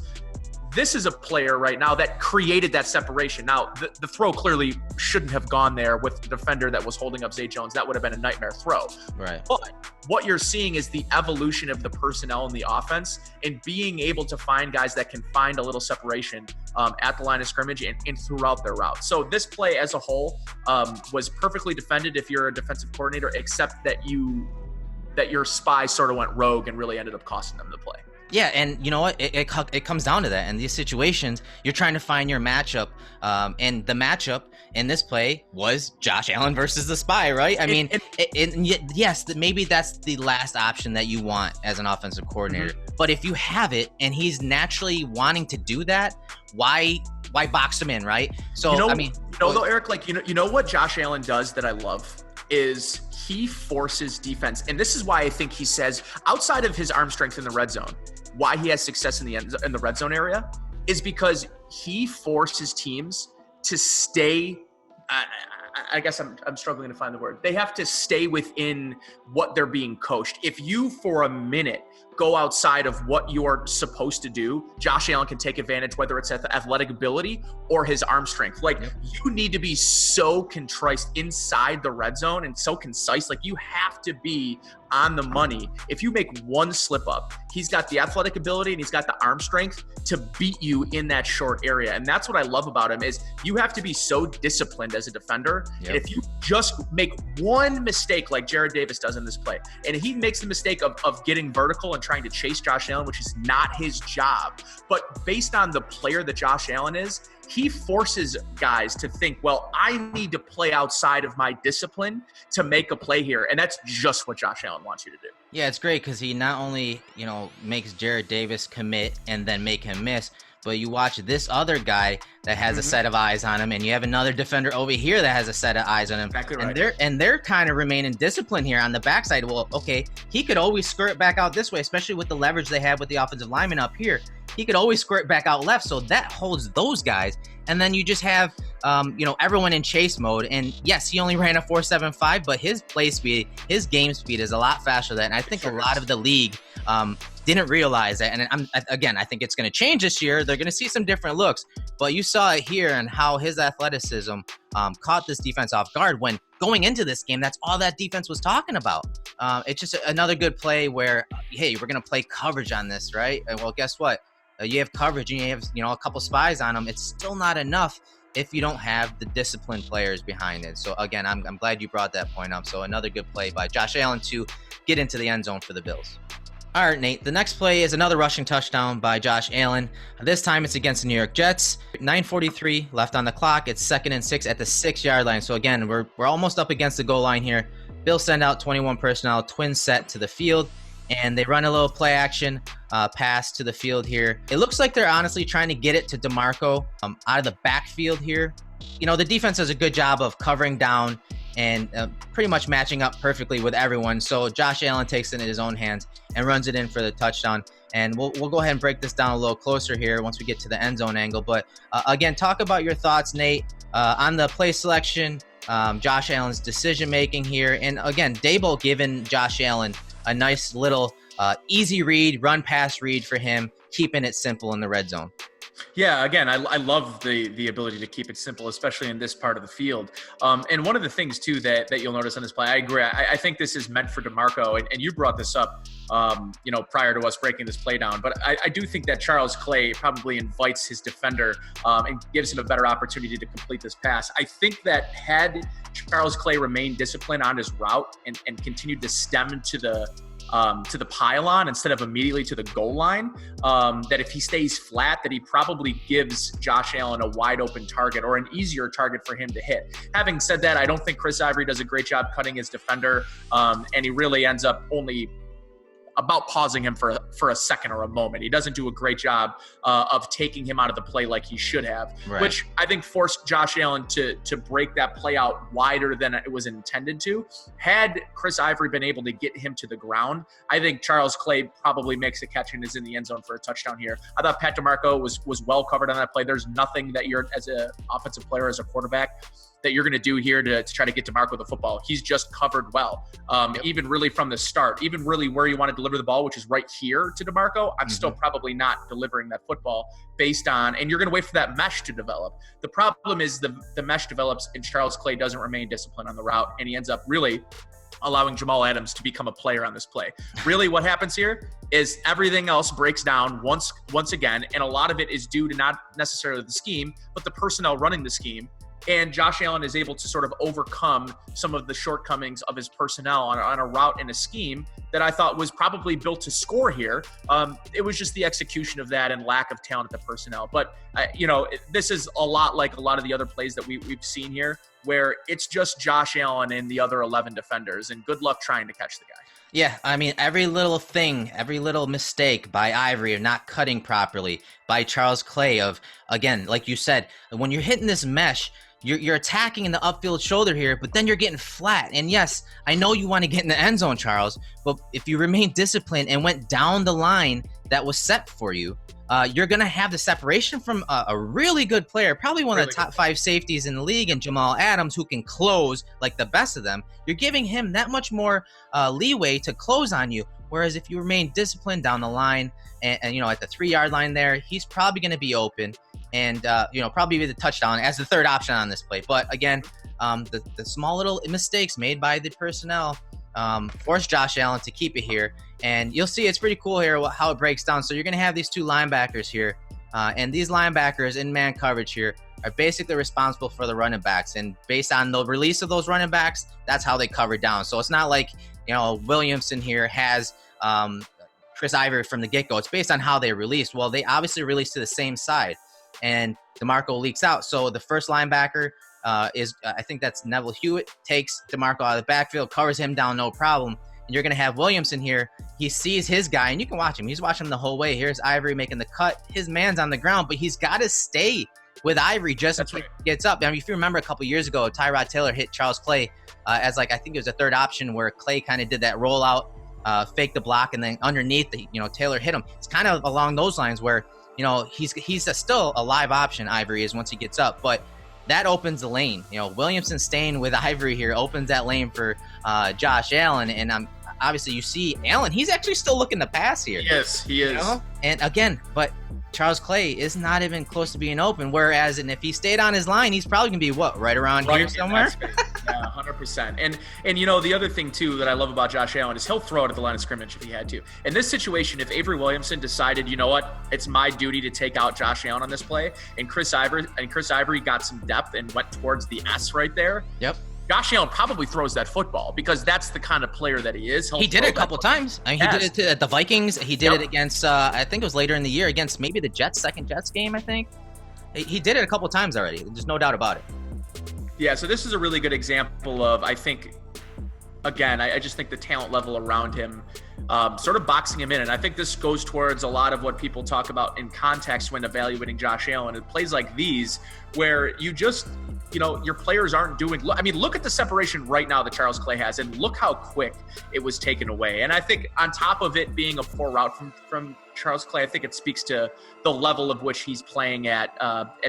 this is a player right now that created that separation. Now, the throw clearly shouldn't have gone there with the defender that was holding up Zay Jones. That would have been a nightmare throw. Right. But what you're seeing is the evolution of the personnel in the offense and being able to find guys that can find a little separation at the line of scrimmage and throughout their route. So this play as a whole was perfectly defended if you're a defensive coordinator, except that your spy sort of went rogue and really ended up costing them the play. Yeah, and you know what? It comes down to that. In these situations, you're trying to find your matchup, and the matchup in this play was Josh Allen versus the spy, right? I mean, yes, maybe that's the last option that you want as an offensive coordinator. Mm-hmm. But if you have it, and he's naturally wanting to do that, why box him in, right? So, I mean, though, Eric, like you know what Josh Allen does that I love is he forces defense, and this is why I think he says, outside of his arm strength in the red zone, why he has success in the red zone area is because he forces teams to stay. I guess I'm struggling to find the word. They have to stay within what they're being coached. If you for a minute go outside of what you're supposed to do, Josh Allen can take advantage, whether it's athletic ability or his arm strength. Like, you need to be so contrite inside the red zone and so concise. Like, you have to be on the money. If you make one slip up, he's got the athletic ability and he's got the arm strength to beat you in that short area. And that's what I love about him, is you have to be so disciplined as a defender. And if you just make one mistake like Jared Davis does in this play, and he makes the mistake of getting vertical and trying to chase Josh Allen, which is not his job, but based on the player that Josh Allen is, he forces guys to think, well, I need to play outside of my discipline to make a play here. And that's just what Josh Allen wants you to do. Yeah, it's great because he not only, makes Jared Davis commit and then make him miss, but you watch this other guy that has a set of eyes on him, and you have another defender over here that has a set of eyes on him. Exactly right. And they're kind of remaining disciplined here on the backside. Well, okay, he could always skirt back out this way, especially with the leverage they have with the offensive lineman up here. He could always squirt back out left, so that holds those guys. And then you just have, everyone in chase mode. And yes, he only ran a 4.75, but his play speed, his game speed is a lot faster than that. And I think a lot of the league didn't realize that. And I think it's going to change this year. They're going to see some different looks. But you saw it here and how his athleticism caught this defense off guard when going into this game. That's all that defense was talking about. It's just another good play where, hey, we're going to play coverage on this, right? And well, guess what? You have coverage and you have, a couple spies on them. It's still not enough if you don't have the disciplined players behind it. So again, I'm glad you brought that point up. So another good play by Josh Allen to get into the end zone for the Bills. All right, Nate, the next play is another rushing touchdown by Josh Allen. This time it's against the New York Jets. 9:43 left on the clock. It's 2nd and 6 at the 6-yard line. So again, we're almost up against the goal line here. Bills send out 21 personnel, twin set to the field, and they run a little play action pass to the field here. It looks like they're honestly trying to get it to DeMarco out of the backfield here. The defense does a good job of covering down and pretty much matching up perfectly with everyone. So Josh Allen takes it in his own hands and runs it in for the touchdown. And we'll go ahead and break this down a little closer here once we get to the end zone angle. But again, talk about your thoughts, Nate, on the play selection, Josh Allen's decision-making here. And again, Dable giving Josh Allen a nice little easy read, run-pass read for him, keeping it simple in the red zone. Yeah, again, I love the ability to keep it simple, especially in this part of the field. And one of the things, too, that you'll notice on this play, I agree. I think this is meant for DeMarco, and you brought this up, prior to us breaking this play down. But I do think that Charles Clay probably invites his defender and gives him a better opportunity to complete this pass. I think that had Charles Clay remained disciplined on his route and continued to stem to the pylon instead of immediately to the goal line, that if he stays flat, that he probably gives Josh Allen a wide open target or an easier target for him to hit. Having said that, I don't think Chris Ivory does a great job cutting his defender, and he really ends up only about pausing him for a second or a moment. He doesn't do a great job of taking him out of the play like he should have, which I think forced Josh Allen to break that play out wider than it was intended to. Had Chris Ivory been able to get him to the ground, I think Charles Clay probably makes a catch and is in the end zone for a touchdown here. I thought Pat DeMarco was well covered on that play. There's nothing that you're, as an offensive player, as a quarterback, that you're going to do here to try to get DeMarco the football. He's just covered well. Even really from the start, even really where you want to deliver the ball, which is right here to DeMarco, I'm still probably not delivering that football based on, and you're going to wait for that mesh to develop. The problem is the mesh develops and Charles Clay doesn't remain disciplined on the route, and he ends up really allowing Jamal Adams to become a player on this play. Really what happens here is everything else breaks down once again, and a lot of it is due to not necessarily the scheme, but the personnel running the scheme. And Josh Allen is able to sort of overcome some of the shortcomings of his personnel on a route and a scheme that I thought was probably built to score here. It was just the execution of that and lack of talent at the personnel. But, this is a lot like a lot of the other plays that we've seen here, where it's just Josh Allen and the other 11 defenders, and good luck trying to catch the guy. Yeah, I mean, every little thing, every little mistake by Ivory of not cutting properly, by Charles Clay of, again, like you said, when you're hitting this mesh, you're attacking in the upfield shoulder here, but then you're getting flat. And yes, I know you want to get in the end zone, Charles, but if you remain disciplined and went down the line that was set for you, you're going to have the separation from a really good player, probably one of the top 5 safeties in the league, and Jamal Adams, who can close like the best of them. You're giving him that much more leeway to close on you. Whereas if you remain disciplined down the line and at the 3-yard line there, he's probably going to be open and, probably be the touchdown as the third option on this play. But again, the small little mistakes made by the personnel forced Josh Allen to keep it here. And you'll see it's pretty cool here how it breaks down. So you're going to have these 2 linebackers here. And these linebackers in man coverage here are basically responsible for the running backs. And based on the release of those running backs, that's how they cover down. So it's not like, Williamson here has Chris Ivory from the get-go. It's based on how they released. Well, they obviously released to the same side. And DeMarco leaks out. So the first linebacker is, I think that's Neville Hewitt, takes DeMarco out of the backfield, covers him down, no problem. And you're going to have Williamson here. He sees his guy, and you can watch him. He's watching him the whole way. Here's Ivory making the cut. His man's on the ground, but he's got to stay with Ivory just as he gets up. I mean, if you remember a couple years ago, Tyrod Taylor hit Charles Clay as I think it was a third option where Clay kind of did that rollout, fake the block, and then underneath, Taylor hit him. It's kind of along those lines where, he's still a live option, Ivory is, once he gets up. But that opens the lane. Williamson staying with Ivory here opens that lane for Josh Allen. And obviously you see Allen, he's actually still looking to pass here. Yes, he is. And again, but Charles Clay is not even close to being open. Whereas, and if he stayed on his line, he's probably going to be right around here somewhere? Yeah, 100%. And the other thing, too, that I love about Josh Allen is he'll throw it at the line of scrimmage if he had to. In this situation, if Avery Williamson decided, you know what, it's my duty to take out Josh Allen on this play, and Chris Ivory got some depth and went towards the S right there. Yep. Josh Allen probably throws that football because that's the kind of player that he is. He did it a couple times. I mean, he did it at the Vikings. He did it against, I think it was later in the year, against maybe the second Jets game, I think. He did it a couple times already. There's no doubt about it. Yeah, so this is a really good example of, I think, again, I just think the talent level around him sort of boxing him in. And I think this goes towards a lot of what people talk about in context when evaluating Josh Allen. It plays like these where you just, your players aren't doing, I mean, look at the separation right now that Charles Clay has, and look how quick it was taken away. And I think on top of it being a poor route from Charles Clay, I think it speaks to the level of which he's playing at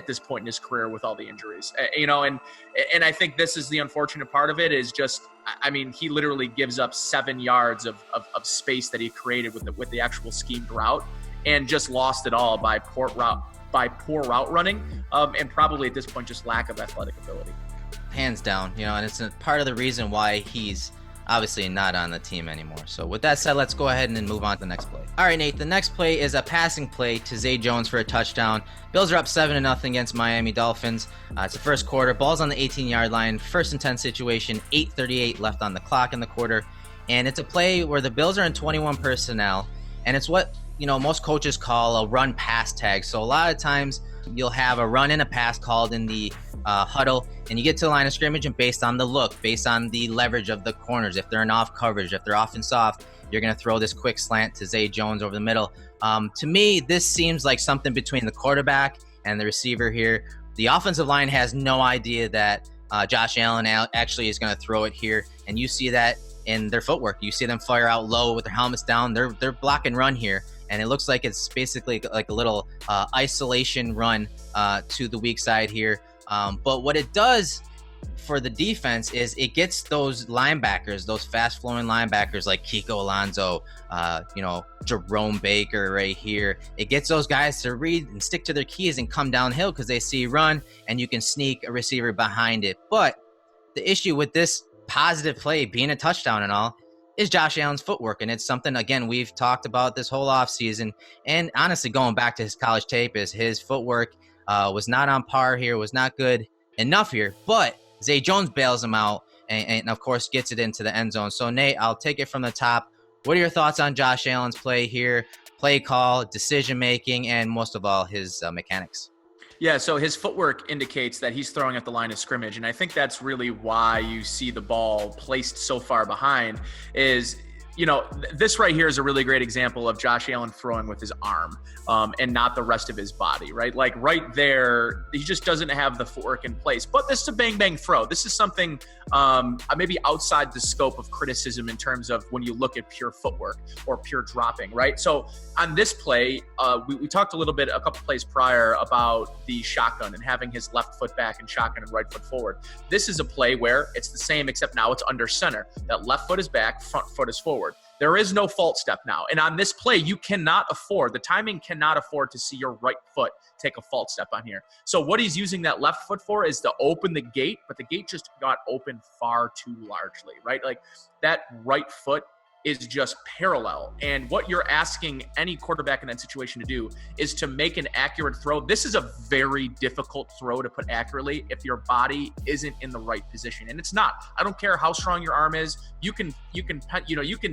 this point in his career with all the injuries, and I think this is the unfortunate part of it is just, I mean, he literally gives up 7 yards of space that he created with the actual schemed route, and just lost it all by poor route running, and probably at this point just lack of athletic ability. Hands down, and it's a part of the reason why he's obviously not on the team anymore. So with that said, let's go ahead and move on to the next play. All right, Nate, the next play is a passing play to Zay Jones for a touchdown. Bills are up 7-0 against Miami Dolphins. It's the first quarter. Ball's on the 18-yard line. First and 10 situation, 8:38 left on the clock in the quarter. And it's a play where the Bills are in 21 personnel, and it's what most coaches call a run pass tag. So a lot of times you'll have a run and a pass called in the huddle, and you get to the line of scrimmage, and based on the look, based on the leverage of the corners, if they're in off coverage, if they're off and soft, you're going to throw this quick slant to Zay Jones over the middle. To me, this seems like something between the quarterback and the receiver here. The offensive line has no idea that Josh Allen actually is going to throw it here, and you see that in their footwork. You see them fire out low with their helmets down. They're block and run here, and it looks like it's basically like a little isolation run to the weak side here. But what it does for the defense is it gets those linebackers, those fast-flowing linebackers like Kiko Alonso, Jerome Baker right here. It gets those guys to read and stick to their keys and come downhill because they see run, and you can sneak a receiver behind it. But the issue with this positive play being a touchdown and all is Josh Allen's footwork. And it's something, again, we've talked about this whole offseason. And honestly, going back to his college tape, is his footwork was not on par here, was not good enough here. But Zay Jones bails him out and of course, gets it into the end zone. So, Nate, I'll take it from the top. What are your thoughts on Josh Allen's play here, play call, decision-making, and most of all, his mechanics? Yeah, so his footwork indicates that he's throwing at the line of scrimmage, and I think that's really why you see the ball placed so far behind is, this right here is a really great example of Josh Allen throwing with his arm and not the rest of his body, right? Like right there, he just doesn't have the footwork in place. But this is a bang-bang throw. This is something maybe outside the scope of criticism in terms of when you look at pure footwork or pure dropping, right? So on this play, we talked a little bit a couple plays prior about the shotgun and having his left foot back and shotgun and right foot forward. This is a play where it's the same, except now it's under center. That left foot is back, front foot is forward. There is no fault step now. And on this play, the timing cannot afford to see your right foot take a fault step on here. So what he's using that left foot for is to open the gate, but the gate just got opened far too largely, right? Like that right foot is just parallel. And what you're asking any quarterback in that situation to do is to make an accurate throw. This is a very difficult throw to put accurately if your body isn't in the right position. And it's not. I don't care how strong your arm is. You can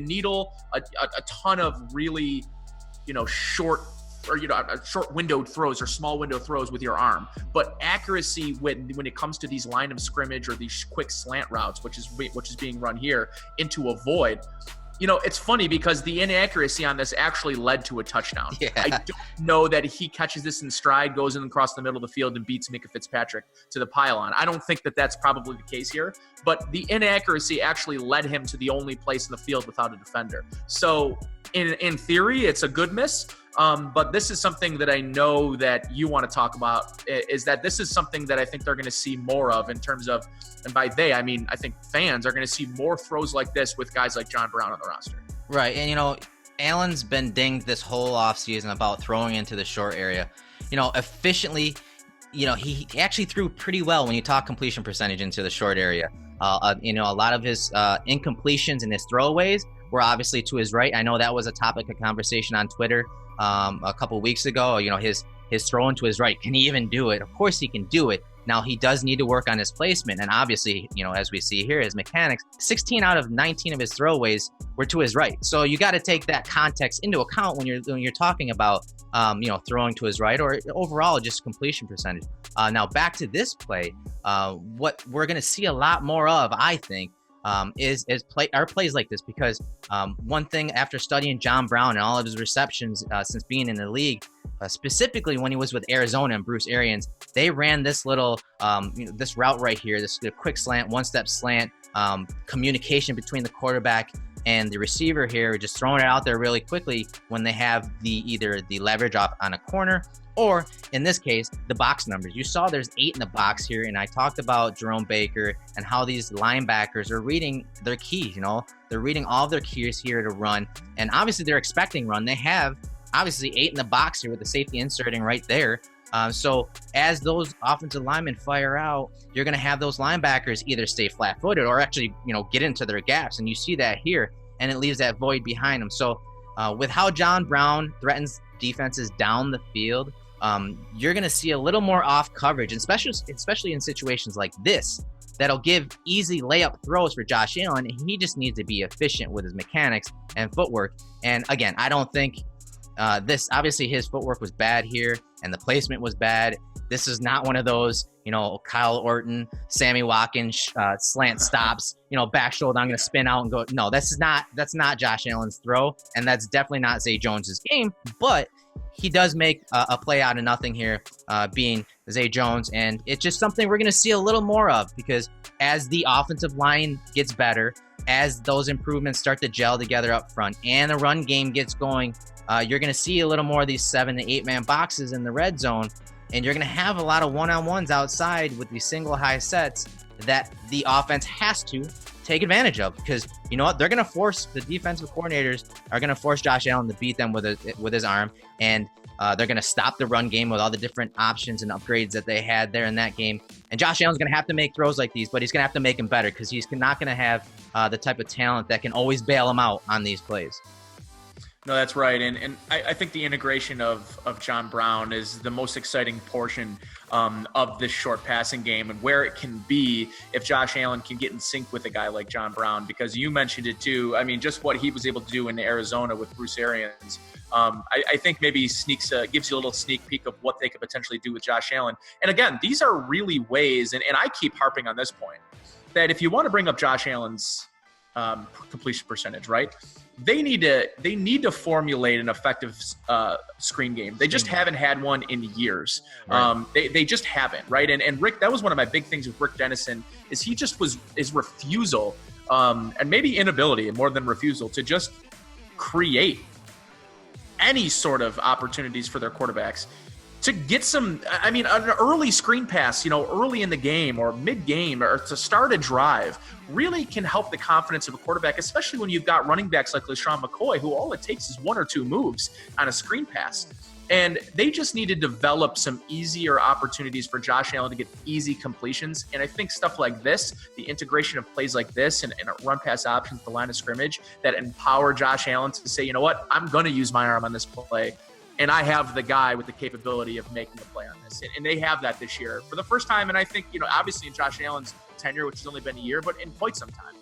needle a ton of really, short windowed throws or small window throws with your arm, but accuracy when it comes to these line of scrimmage or these quick slant routes, which is being run here into a void. It's funny because the inaccuracy on this actually led to a touchdown. Yeah. I don't know that he catches this in stride, goes in across the middle of the field and beats Mika Fitzpatrick to the pylon. I don't think that that's probably the case here, but the inaccuracy actually led him to the only place in the field without a defender. So in theory, it's a good miss. But this is something that I know that you want to talk about, is that this is something that I think they're going to see more of in terms of, and by they, I mean, I think fans are going to see more throws like this with guys like John Brown on the roster. Right. And, Allen's been dinged this whole offseason about throwing into the short area. Efficiently, he actually threw pretty well when you talk completion percentage into the short area. A lot of his incompletions and his throwaways were obviously to his right. I know that was a topic of conversation on Twitter a couple weeks ago. His throwing to his right. Can he even do it? Of course he can do it. Now he does need to work on his placement, and obviously, as we see here, his mechanics. 16 out of 19 of his throwaways were to his right. So you got to take that context into account when you're talking about throwing to his right or overall just completion percentage. Now back to this play, what we're going to see a lot more of, I think, is plays like this, because one thing after studying John Brown and all of his receptions since being in the league, specifically when he was with Arizona and Bruce Arians, they ran this little this route right here, this quick slant, one-step slant, communication between the quarterback and the receiver here, just throwing it out there really quickly when they have either the leverage off on a corner, or in this case, the box numbers. You saw there's 8 in the box here, and I talked about Jerome Baker and how these linebackers are reading their keys. They're reading all of their keys here to run, and obviously they're expecting run. They have obviously 8 in the box here with the safety inserting right there. So as those offensive linemen fire out, you're going to have those linebackers either stay flat-footed or actually, get into their gaps. And you see that here, and it leaves that void behind them. So with how John Brown threatens defenses down the field, you're going to see a little more off coverage, and especially in situations like this, that'll give easy layup throws for Josh Allen. And he just needs to be efficient with his mechanics and footwork. And again, I don't think obviously his footwork was bad here and the placement was bad. This is not one of those, Kyle Orton, Sammy Watkins slant stops, back shoulder, I'm going to spin out and go. No, that's not Josh Allen's throw. And that's definitely not Zay Jones's game, but he does make a play out of nothing here, being Zay Jones. And it's just something we're going to see a little more of, because as the offensive line gets better, as those improvements start to gel together up front and the run game gets going, you're going to see a little more of these 7 to 8 man boxes in the red zone. And you're going to have a lot of one-on-ones outside with these single high sets that the offense has to take advantage of, because you know what? They're going to force, the defensive coordinators are going to force Josh Allen to beat them with his arm. And they're going to stop the run game with all the different options and upgrades that they had there in that game. And Josh Allen's going to have to make throws like these, but he's going to have to make them better, because he's not going to have the type of talent that can always bail him out on these plays. No, that's right. And I think the integration of John Brown is the most exciting portion of this short passing game, and where it can be if Josh Allen can get in sync with a guy like John Brown, because you mentioned it too. I mean, just what he was able to do in Arizona with Bruce Arians, I think maybe gives you a little sneak peek of what they could potentially do with Josh Allen. And again, these are really ways, and I keep harping on this point, that if you want to bring up Josh Allen's completion percentage, right? They need to formulate an effective screen game. They just haven't had one in years. Right. They just haven't, right? And Rick, that was one of my big things with Rick Dennison, is his refusal, and maybe inability more than refusal, to just create any sort of opportunities for their quarterbacks to get some, I mean, an early screen pass, early in the game or mid-game, or to start a drive really can help the confidence of a quarterback, especially when you've got running backs like LeSean McCoy, who all it takes is one or two moves on a screen pass. And they just need to develop some easier opportunities for Josh Allen to get easy completions. And I think stuff like this, the integration of plays like this and run pass options at the line of scrimmage that empower Josh Allen to say, you know what, I'm going to use my arm on this play. And I have the guy with the capability of making a play on this. And they have that this year for the first time. And I think, obviously in Josh Allen's tenure, which has only been a year, but in quite some time.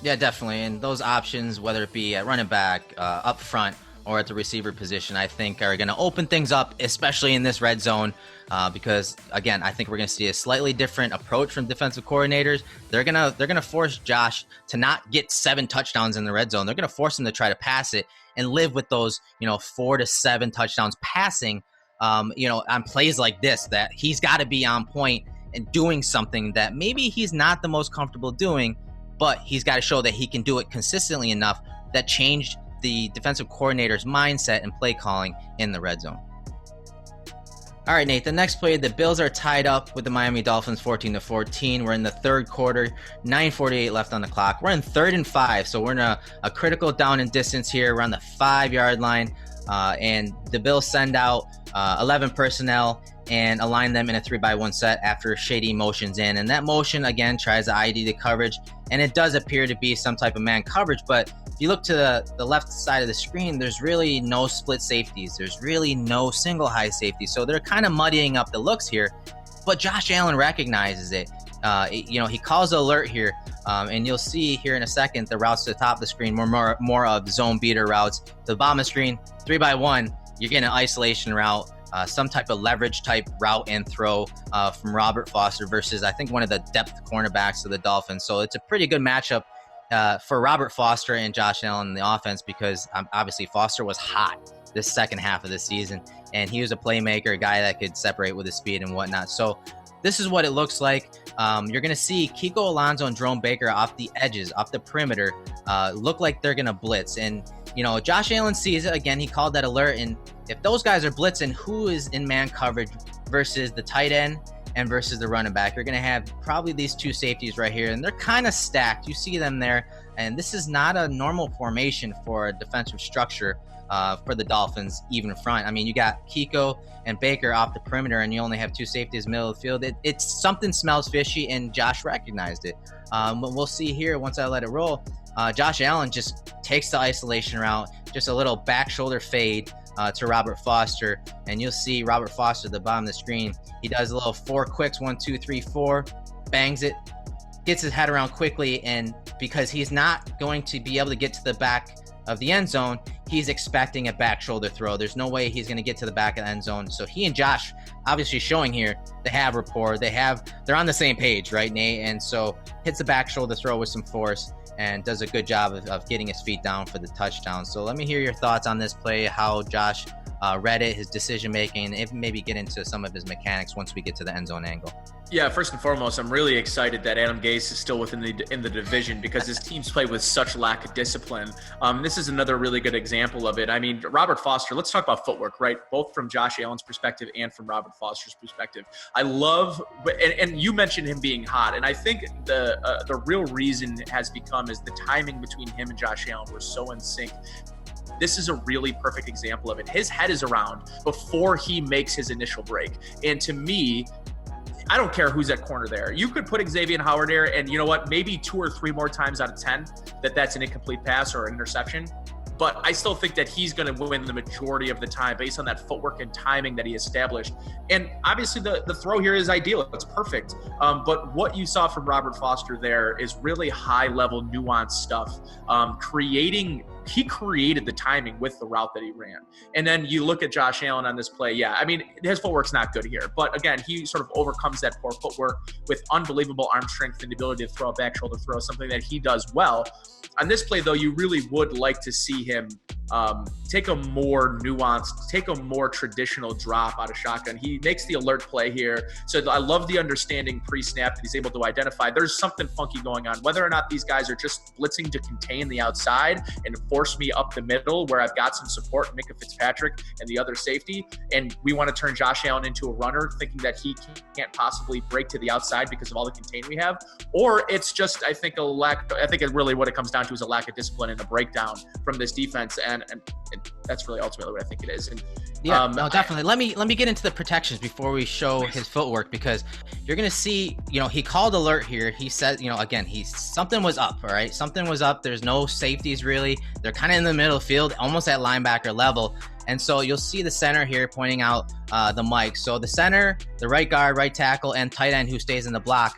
Yeah, definitely. And those options, whether it be at running back, up front, or at the receiver position, I think are going to open things up, especially in this red zone, because again, I think we're going to see a slightly different approach from defensive coordinators. They're going to force Josh to not get 7 touchdowns in the red zone. They're going to force him to try to pass it and live with those, 4 to 7 touchdowns passing, on plays like this, that he's got to be on point and doing something that maybe he's not the most comfortable doing, but he's got to show that he can do it consistently enough that changed the defensive coordinator's mindset and play calling in the red zone. All right, Nate, the next play, the Bills are tied up with the Miami Dolphins 14-14. We're in the third quarter, 9:48 left on the clock. We're in 3rd and 5, so we're in a critical down and distance here around the 5-yard line. And the Bills send out 11 personnel and align them in a 3-by-1 set after shady motions in. And that motion, again, tries to ID the coverage, and it does appear to be some type of man coverage. But if you look to the left side of the screen, there's really no split safeties. There's really no single high safety. So they're kind of muddying up the looks here. But Josh Allen recognizes it. He calls alert here, and you'll see here in a second the routes to the top of the screen, more of zone beater routes. To the bottom of the screen, 3-by-1, you're getting an isolation route, some type of leverage type route and throw from Robert Foster versus, I think, one of the depth cornerbacks of the Dolphins. So it's a pretty good matchup for Robert Foster and Josh Allen in the offense, because obviously Foster was hot this second half of the season, and he was a playmaker, a guy that could separate with his speed and whatnot. So this is what it looks like. You're going to see Kiko Alonso and Jerome Baker off the edges, off the perimeter, look like they're going to blitz. And, Josh Allen sees it. Again, he called that alert. And if those guys are blitzing, who is in man coverage versus the tight end and versus the running back? You're going to have probably these two safeties right here, and they're kind of stacked. You see them there. And this is not a normal formation for a defensive structure for the Dolphins, even front. I mean, you got Kiko and Baker off the perimeter, and you only have two safeties middle of the field. It's something smells fishy, and Josh recognized it. We'll see here once I let it roll. Josh Allen just takes the isolation route, just a little back shoulder fade to Robert Foster, and you'll see Robert Foster at the bottom of the screen. He does a little 4 quicks, 1, 2, 3, 4, bangs it, gets his head around quickly, and because he's not going to be able to get to the back of the end zone, he's expecting a back shoulder throw. There's no way he's going to get to the back of the end zone. So he and Josh obviously showing here they have rapport. They're on the same page, right, Nate? And so hits the back shoulder throw with some force and does a good job of getting his feet down for the touchdown. So let me hear your thoughts on this play, how Josh read it, his decision making, and if maybe get into some of his mechanics once we get to the end zone angle. Yeah, first and foremost, I'm really excited that Adam Gase is still in the division, because his teams play with such lack of discipline. This is another really good example of it. I mean, Robert Foster, let's talk about footwork, right? Both from Josh Allen's perspective and from Robert Foster's perspective. I love, and you mentioned him being hot, and I think the real reason has become is the timing between him and Josh Allen were so in sync. This is a really perfect example of it. His head is around before he makes his initial break. And to me, I don't care who's at corner there. You could put Xavier Howard there, and you know what? Maybe 2 or 3 more times out of 10 that's an incomplete pass or an interception. But I still think that he's going to win the majority of the time based on that footwork and timing that he established. And obviously the throw here is ideal. It's perfect. But what you saw from Robert Foster there is really high-level nuanced stuff. He created the timing with the route that he ran. And then you look at Josh Allen on this play. Yeah, I mean, his footwork's not good here. But again, he sort of overcomes that poor footwork with unbelievable arm strength and the ability to throw a back shoulder throw, something that he does well. On this play, though, you really would like to see him take a more nuanced, take a more traditional drop out of shotgun. He makes the alert play here. So I love the understanding pre-snap that he's able to identify there's something funky going on. Whether or not these guys are just blitzing to contain the outside and force me up the middle where I've got some support, Minka Fitzpatrick and the other safety, and we want to turn Josh Allen into a runner thinking that he can't possibly break to the outside because of all the contain we have, or it's just, I think really what it comes down to is a lack of discipline and a breakdown from this defense, and that's really ultimately what I think it is. And yeah, no, definitely. Let me get into the protections before we show his footwork, because you're gonna see, he called alert here. He said, again, something was up, all right? Something was up. There's no safeties really. They're kind of in the middle field, almost at linebacker level. And so you'll see the center here pointing out the mic. So the center, the right guard, right tackle, and tight end who stays in the block.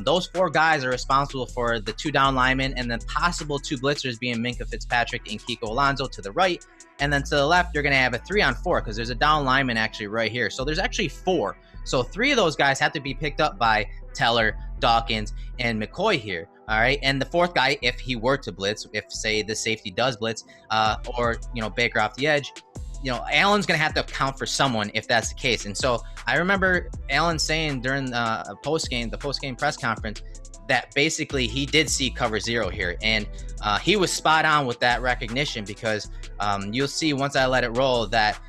Those 4 guys are responsible for the 2 down linemen and then possible 2 blitzers being Minka Fitzpatrick and Kiko Alonso to the right. And then to the left, you're going to have a 3-on-4 because there's a down lineman actually right here. So there's actually 4. So 3 of those guys have to be picked up by Teller, Dawkins, and McCoy here. All right. And the 4th guy, if he were to blitz, if say the safety does blitz, or, Baker off the edge, Allen's going to have to account for someone if that's the case. And so I remember Allen saying during the post-game press conference that basically he did see cover 0 here. And he was spot on with that recognition, because you'll see once I let it roll that,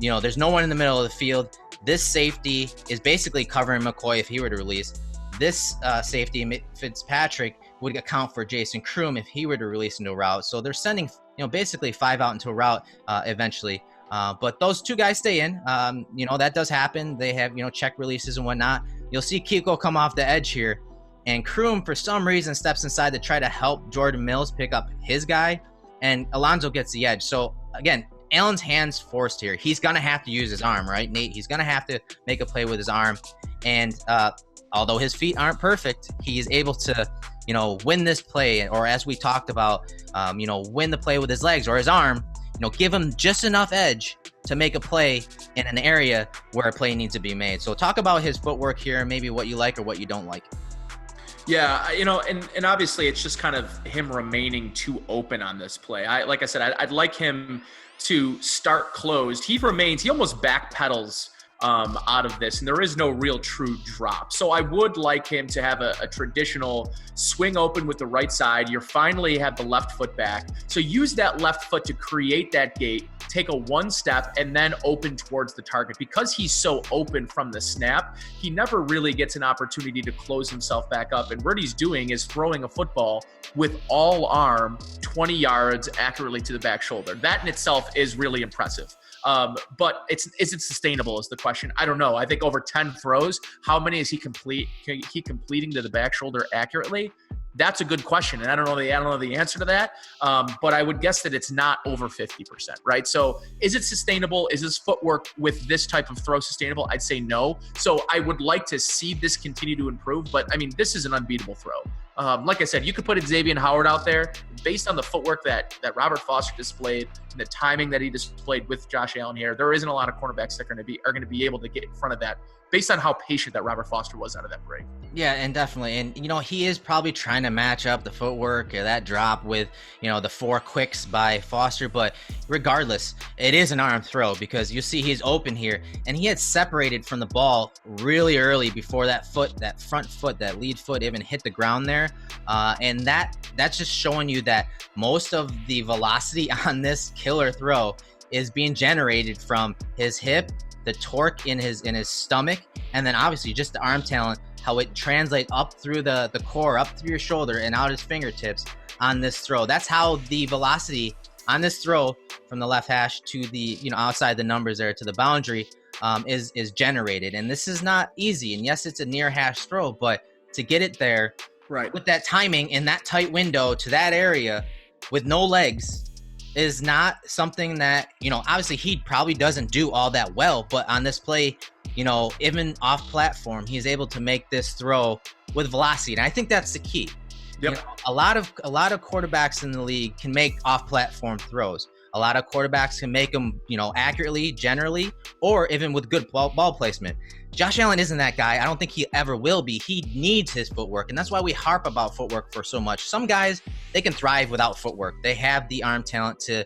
there's no one in the middle of the field. This safety is basically covering McCoy if he were to release. This safety, Fitzpatrick, would account for Jason Kroom if he were to release into a route. So they're sending, basically 5 out into a route eventually. But those 2 guys stay in. That does happen. They have, check releases and whatnot. You'll see Kiko come off the edge here. And Kroom, for some reason, steps inside to try to help Jordan Mills pick up his guy. And Alonso gets the edge. So, again, Allen's hands forced here. He's going to have to use his arm, right, Nate? He's going to have to make a play with his arm. And although his feet aren't perfect, he is able to, win this play. Or as we talked about, win the play with his legs or his arm. Give him just enough edge to make a play in an area where a play needs to be made. So talk about his footwork here, maybe what you like or what you don't like. Yeah, and obviously it's just kind of him remaining too open on this play. Like I said, I'd like him to start closed. He almost backpedals out of this, and there is no real true drop. So I would like him to have a traditional swing open with the right side. You finally have the left foot back. So use that left foot to create that gate, take a 1 step, and then open towards the target. Because he's so open from the snap, he never really gets an opportunity to close himself back up. And what he's doing is throwing a football with all arm 20 yards accurately to the back shoulder. That in itself is really impressive. But is it sustainable is the question. I don't know. I think over 10 throws, how many is he completing to the back shoulder accurately? That's a good question, and I don't know the answer to that. But I would guess that it's not over 50%, right? So is it sustainable? Is his footwork with this type of throw sustainable? I'd say no. So I would like to see this continue to improve, but I mean, this is an unbeatable throw. Like I said, you could put Xavier Howard out there based on the footwork that Robert Foster displayed and the timing that he displayed with Josh Allen here. There isn't a lot of cornerbacks that are going to be able to get in front of that based on how patient that Robert Foster was out of that break. Yeah, and definitely. And, he is probably trying to match up the footwork or that drop with, the 4 quicks by Foster. But regardless, it is an arm throw because you see he's open here. And he had separated from the ball really early before that front foot, that lead foot even hit the ground there. And that's just showing you that most of the velocity on this killer throw is being generated from his hip, the torque in his stomach, and then obviously just the arm talent, how it translates up through the core, up through your shoulder and out his fingertips on this throw. That's how the velocity on this throw from the left hash to the, outside the numbers there to the boundary is generated. And this is not easy. And yes, it's a near hash throw, but to get it there right with that timing in that tight window to that area with no legs is not something that, obviously he probably doesn't do all that well, but on this play, even off platform, he's able to make this throw with velocity. And I think that's the key. Yep. A lot of quarterbacks in the league can make off platform throws, A lot of quarterbacks can make them, accurately, generally, or even with good ball placement. Josh Allen isn't that guy. I don't think he ever will be. He needs his footwork, and that's why we harp about footwork for so much. Some guys, they can thrive without footwork. They have the arm talent to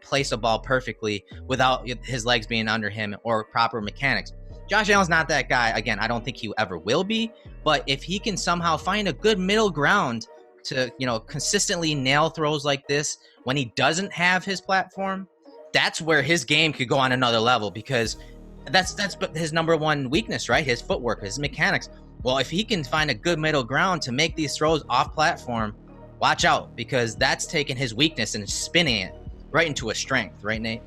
place a ball perfectly without his legs being under him or proper mechanics. Josh Allen's not that guy. Again, I don't think he ever will be, but if he can somehow find a good middle ground to, consistently nail throws like this when he doesn't have his platform, that's where his game could go on another level, because that's his number one weakness, right? His footwork, his mechanics. Well, if he can find a good middle ground to make these throws off platform, watch out, because that's taking his weakness and spinning it right into a strength, right, Nate?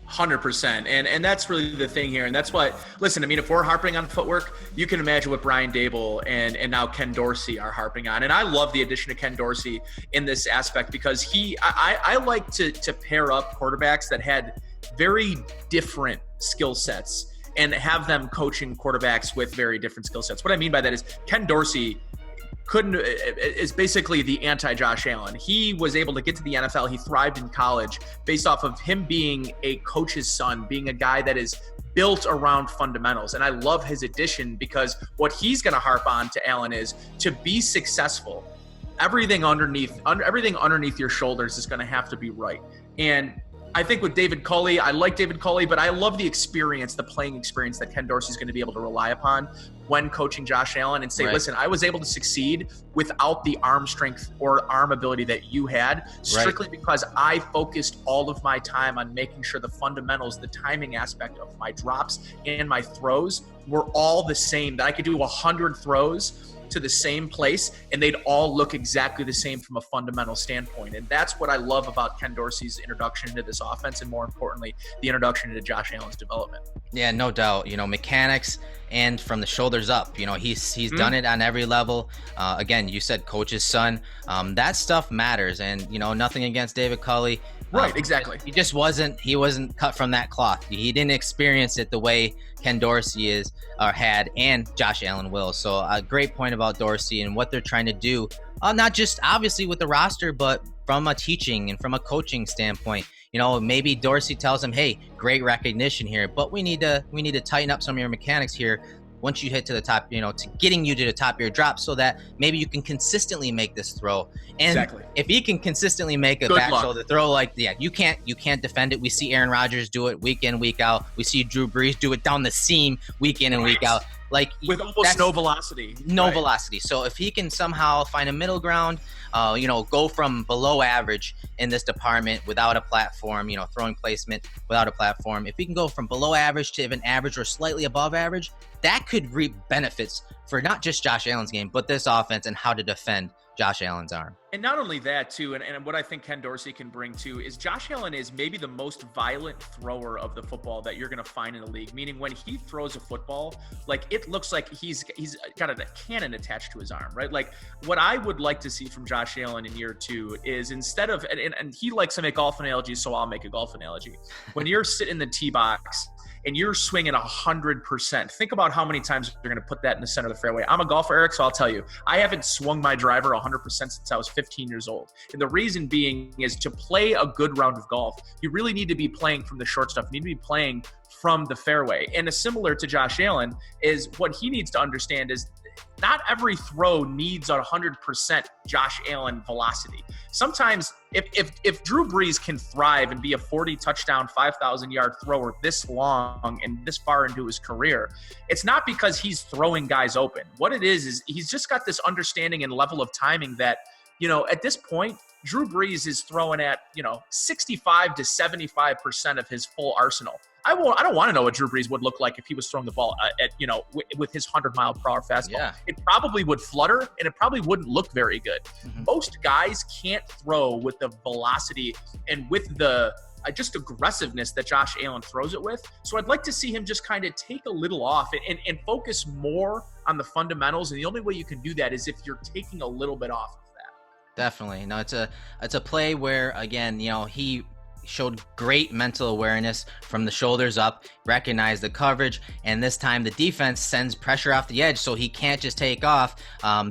100%. And that's really the thing here. And that's what, listen, I mean, if we're harping on footwork, you can imagine what Brian Dable and now Ken Dorsey are harping on. And I love the addition of Ken Dorsey in this aspect, because I like to pair up quarterbacks that had very different skill sets and have them coaching quarterbacks with very different skill sets. What I mean by that is Ken Dorsey is basically the anti-Josh Allen. He was able to get to the NFL. He thrived in college based off of him being a coach's son, being a guy that is built around fundamentals. And I love his addition, because what he's going to harp on to Allen is to be successful. Everything underneath your shoulders is going to have to be right. And I think with David Culley, I like David Culley, but I love the experience, the playing experience that Ken Dorsey is going to be able to rely upon when coaching Josh Allen and say, right, listen, I was able to succeed without the arm strength or arm ability that you had, strictly because I focused all of my time on making sure the fundamentals, the timing aspect of my drops and my throws were all the same, that I could do 100 throws to the same place and they'd all look exactly the same from a fundamental standpoint. And that's what I love about Ken Dorsey's introduction into this offense, and more importantly, the introduction into Josh Allen's development. Yeah, no doubt. Mechanics and from the shoulders up, he's done it on every level. Again, you said coach's son. That stuff matters. And, nothing against David Culley. Right, exactly. He wasn't cut from that cloth. He didn't experience it the way Ken Dorsey had, and Josh Allen will. So a great point about Dorsey and what they're trying to do, not just obviously with the roster, but from a teaching and from a coaching standpoint. Maybe Dorsey tells him, hey, great recognition here, but we need to tighten up some of your mechanics here once you hit to the top, to getting you to the top of your drop, so that maybe you can consistently make this throw. And if he can consistently make a back shoulder throw, you can't defend it. We see Aaron Rodgers do it week in, week out. We see Drew Brees do it down the seam week in and week out. With almost no velocity. Velocity. So if he can somehow find a middle ground, go from below average in this department without a platform, throwing placement without a platform. If he can go from below average to even average or slightly above average, that could reap benefits for not just Josh Allen's game, but this offense and how to defend Josh Allen's arm. And not only that, too, and what I think Ken Dorsey can bring, too, is Josh Allen is maybe the most violent thrower of the football that you're going to find in the league. Meaning when he throws a football, it looks like he's got a cannon attached to his arm, right? What I would like to see from Josh Allen in year two is, instead of, and he likes to make golf analogies, so I'll make a golf analogy. When you're sitting in the tee box and you're swinging 100%, think about how many times you're going to put that in the center of the fairway. I'm a golfer, Eric, so I'll tell you, I haven't swung my driver 100% since I was 15 years old. And the reason being is, to play a good round of golf, you really need to be playing from the short stuff. You need to be playing from the fairway. And similar to Josh Allen, is what he needs to understand is not every throw needs 100% Josh Allen velocity. Sometimes if Drew Brees can thrive and be a 40 touchdown, 5,000 yard thrower this long and this far into his career, it's not because he's throwing guys open. What it is he's just got this understanding and level of timing that, at this point, Drew Brees is throwing at, 65 to 75% of his full arsenal. I don't want to know what Drew Brees would look like if he was throwing the ball with his 100-mile-per-hour fastball. Yeah. It probably would flutter, and it probably wouldn't look very good. Mm-hmm. Most guys can't throw with the velocity and with the just aggressiveness that Josh Allen throws it with. So I'd like to see him just kind of take a little off and focus more on the fundamentals. And the only way you can do that is if you're taking a little bit off of that. Definitely. No, it's a play where, again, he showed great mental awareness from the shoulders up, recognized the coverage, and this time the defense sends pressure off the edge so he can't just take off.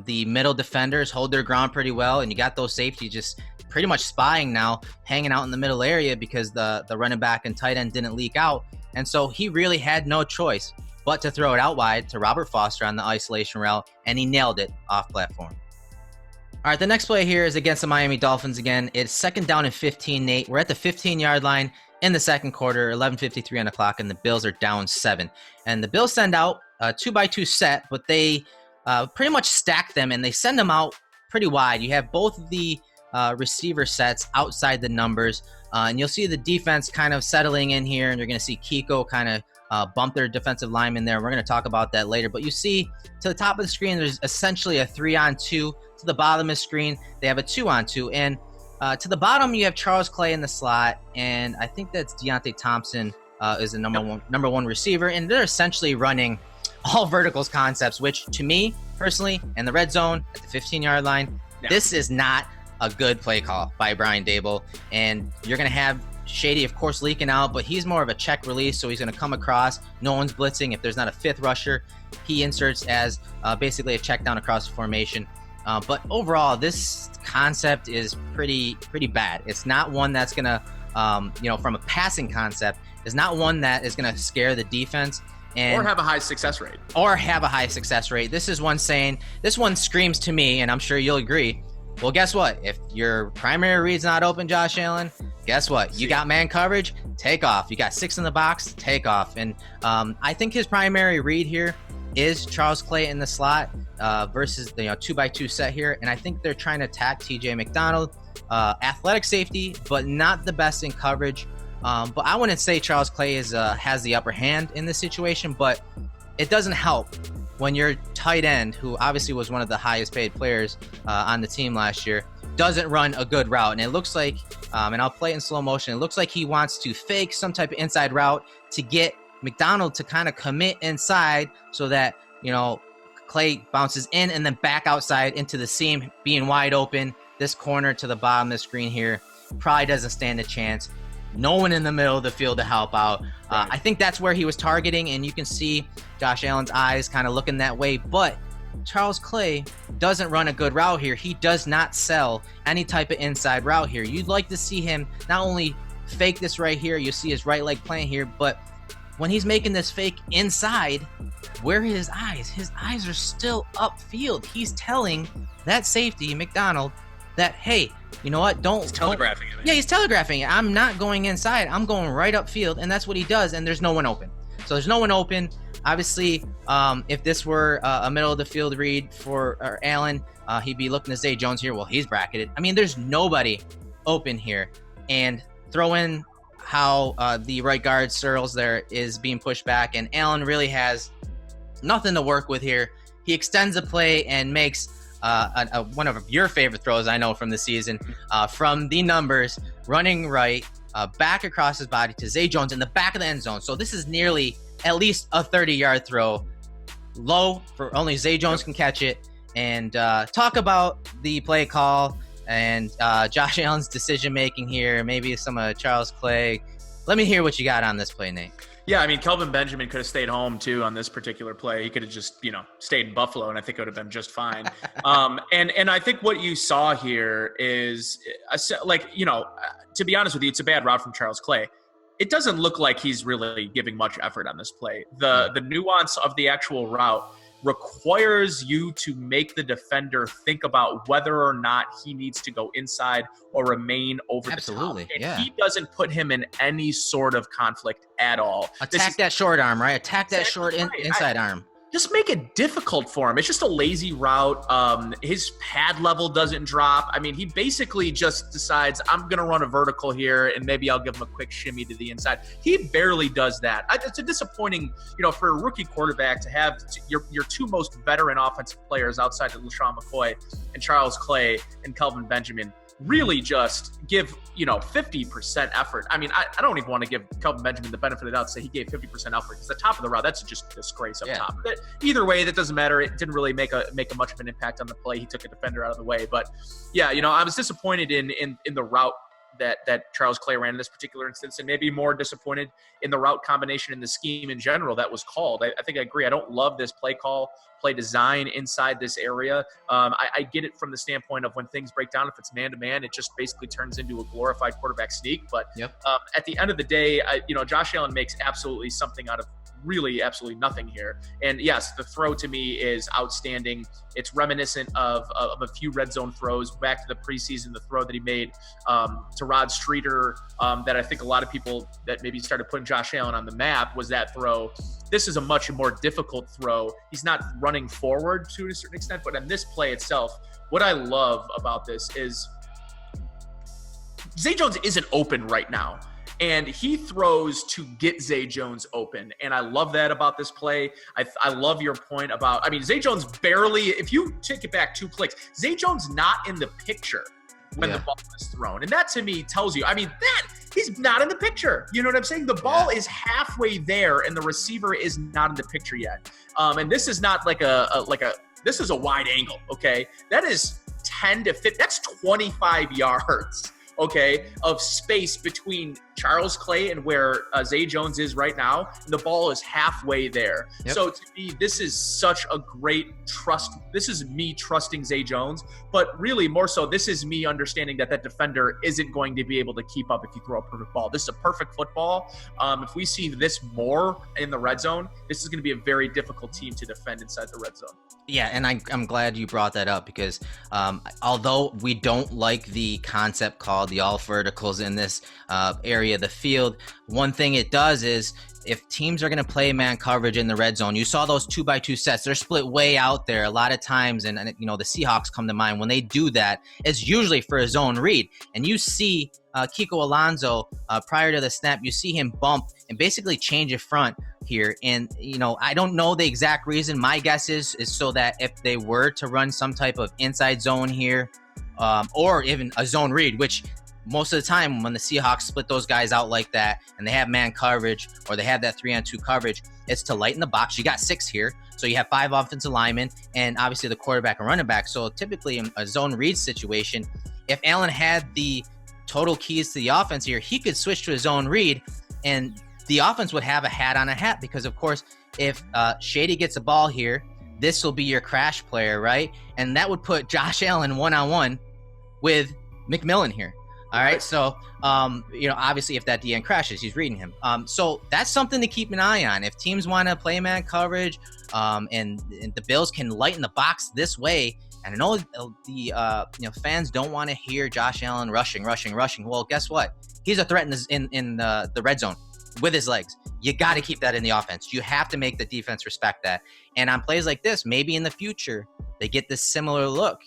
The middle defenders hold their ground pretty well, and you got those safeties just pretty much spying now, hanging out in the middle area because the running back and tight end didn't leak out. And so he really had no choice but to throw it out wide to Robert Foster on the isolation route, and he nailed it off platform. All right, the next play here is against the Miami Dolphins again. It's 2nd down and 15, Nate. We're at the 15-yard line in the second quarter, 11:53 on the clock, and the Bills are down 7. And the Bills send out a 2-by-2 set, but they pretty much stack them, and they send them out pretty wide. You have both of the receiver sets outside the numbers, and you'll see the defense kind of settling in here, and you're going to see Kiko kind of bump their defensive lineman there. We're going to talk about that later, but you see to the top of the screen, there's essentially a 3-on-2. To the bottom of the screen, they have a 2-on-2, and to the bottom, you have Charles Clay in the slot, and I think that's Deontay Thompson is the number one receiver, and they're essentially running all verticals concepts, which to me personally, in the red zone at the 15-yard line, this is not a good play call by Brian Daboll, and you're going to have Shady, of course, leaking out, but he's more of a check release, so he's going to come across. No one's blitzing. If there's not a fifth rusher, he inserts as basically a check down across the formation. But overall, this concept is pretty bad. It's not one that's going to, from a passing concept, is not one that is going to scare the defense. Or have a high success rate. This is one saying, this one screams to me, and I'm sure you'll agree, well, guess what? If your primary read's not open, Josh Allen, guess what? You got man coverage, take off. You got 6 in the box, take off. And I think his primary read here is Charles Clay in the slot versus the 2-by-2 set here. And I think they're trying to attack TJ McDonald, athletic safety, but not the best in coverage. But I wouldn't say Charles Clay has the upper hand in this situation, but it doesn't help when your tight end, who obviously was one of the highest paid players on the team last year, doesn't run a good route. And it looks like, and I'll play it in slow motion, it looks like he wants to fake some type of inside route to get McDonald to kind of commit inside so that, Clay bounces in and then back outside into the seam, being wide open. This corner to the bottom of the screen here probably doesn't stand a chance. No one in the middle of the field to help out. I think that's where he was targeting, and you can see Josh Allen's eyes kind of looking that way. But Charles Clay doesn't run a good route here. He does not sell any type of inside route here. You'd like to see him not only fake this right here, you see his right leg playing here, but when he's making this fake inside, where are his eyes? His eyes are still upfield. He's telling that safety, McDonald, that, hey, you know what? He's telegraphing it. Yeah, he's telegraphing it. I'm not going inside. I'm going right upfield, and that's what he does, and there's no one open. So there's no one open. Obviously, if this were a middle of the field read for Allen, he'd be looking to Zay Jones here. Well, he's bracketed. I mean, there's nobody open here. And throw in how the right guard, Searles, there is being pushed back, and Allen really has nothing to work with here. He extends the play and makes one of your favorite throws, I know, from the season, from the numbers, running right, back across his body to Zay Jones in the back of the end zone. So this is nearly at least a 30-yard throw, low for only Zay Jones can catch it. And talk about the play call and Josh Allen's decision-making here, maybe some of Charles Clay. Let me hear what you got on this play, Nate. Yeah, I mean, Kelvin Benjamin could have stayed home, too, on this particular play. He could have just, stayed in Buffalo, and I think it would have been just fine. And I think what you saw here is, to be honest with you, it's a bad route from Charles Clay. It doesn't look like he's really giving much effort on this play. The nuance of the actual route requires you to make the defender think about whether or not he needs to go inside or remain over the top. And he doesn't put him in any sort of conflict at all. Attack that short arm, right? Attack that short inside arm. Just make it difficult for him. It's just a lazy route. His pad level doesn't drop. I mean, he basically just decides, I'm going to run a vertical here, and maybe I'll give him a quick shimmy to the inside. He barely does that. It's a disappointing, for a rookie quarterback to have your two most veteran offensive players outside of LaShawn McCoy and Charles Clay and Kelvin Benjamin really just give, 50% effort. I mean, I don't even want to give Kelvin Benjamin the benefit of the doubt to say he gave 50% effort, because the top of the route, that's just a disgrace up top. But either way, that doesn't matter. It didn't really make a much of an impact on the play. He took a defender out of the way. But yeah, I was disappointed in the route that Charles Clay ran in this particular instance, and maybe more disappointed in the route combination and the scheme in general that was called. I think I agree. I don't love this play call, play design inside this area. I get it from the standpoint of when things break down, if it's man-to-man, it just basically turns into a glorified quarterback sneak. But at the end of the day, Josh Allen makes absolutely something out of really absolutely nothing here. And yes, the throw to me is outstanding. It's reminiscent of a few red zone throws back to the preseason, the throw that he made to Rod Streeter that I think a lot of people that maybe started putting Josh Allen on the map was that throw. This is a much more difficult throw. He's not running forward to a certain extent, but on this play itself, what I love about this is Zay Jones isn't open right now. And he throws to get Zay Jones open. And I love that about this play. I love your point about, Zay Jones barely, if you take it back 2 clicks, Zay Jones not in the picture when the ball is thrown. And that to me tells you, he's not in the picture. You know what I'm saying? The ball is halfway there and the receiver is not in the picture yet. And this is not this is a wide angle, okay? That is 10 to 15, that's 25 yards. Okay, of space between Charles Clay and where Zay Jones is right now. The ball is halfway there. So to me, this is such a great trust. This is me trusting Zay Jones, but really more so, this is me understanding that defender isn't going to be able to keep up if you throw a perfect ball. This is a perfect football. If we see this more in the red zone, this is going to be a very difficult team to defend inside the red zone. Yeah, and I'm glad you brought that up because although we don't like the concept called the all verticals in this area of the field, one thing it does is if teams are going to play man coverage in the red zone, you saw those 2x2 sets, they're split way out there a lot of times. And the Seahawks come to mind. When they do that, it's usually for a zone read. And you see Kiko Alonso prior to the snap, you see him bump and basically change a front here. And, I don't know the exact reason. My guess is so that if they were to run some type of inside zone here or even a zone read, which most of the time when the Seahawks split those guys out like that and they have man coverage or they have that 3-on-2 coverage, it's to lighten the box. You got 6 here. So you have 5 offensive linemen and obviously the quarterback and running back. So typically in a zone read situation, if Allen had the total keys to the offense here, he could switch to a zone read and the offense would have a hat on a hat because, of course, if Shady gets a ball here, this will be your crash player, right? And that would put Josh Allen one-on-one with McMillan here. All right. So, obviously if that DN crashes, he's reading him. So that's something to keep an eye on. If teams want to play man coverage and the Bills can lighten the box this way, and I know the fans don't want to hear Josh Allen rushing. Well, guess what? He's a threat in the red zone with his legs. You got to keep that in the offense. You have to make the defense respect that. And on plays like this, maybe in the future, they get this similar look.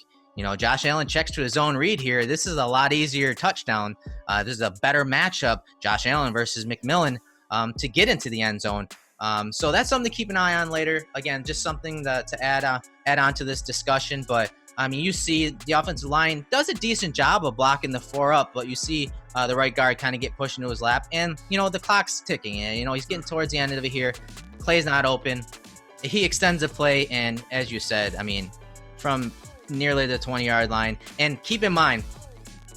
Josh Allen checks to his own read here. This is a lot easier touchdown. This is a better matchup, Josh Allen versus McMillan, to get into the end zone. So that's something to keep an eye on later. Again, just something to add on to this discussion. But, you see the offensive line does a decent job of blocking the 4 up, but you see the right guard kind of get pushed into his lap. And, the clock's ticking. He's getting towards the end of it here. Clay's not open. He extends the play, and as you said, from nearly the 20-yard line. And keep in mind,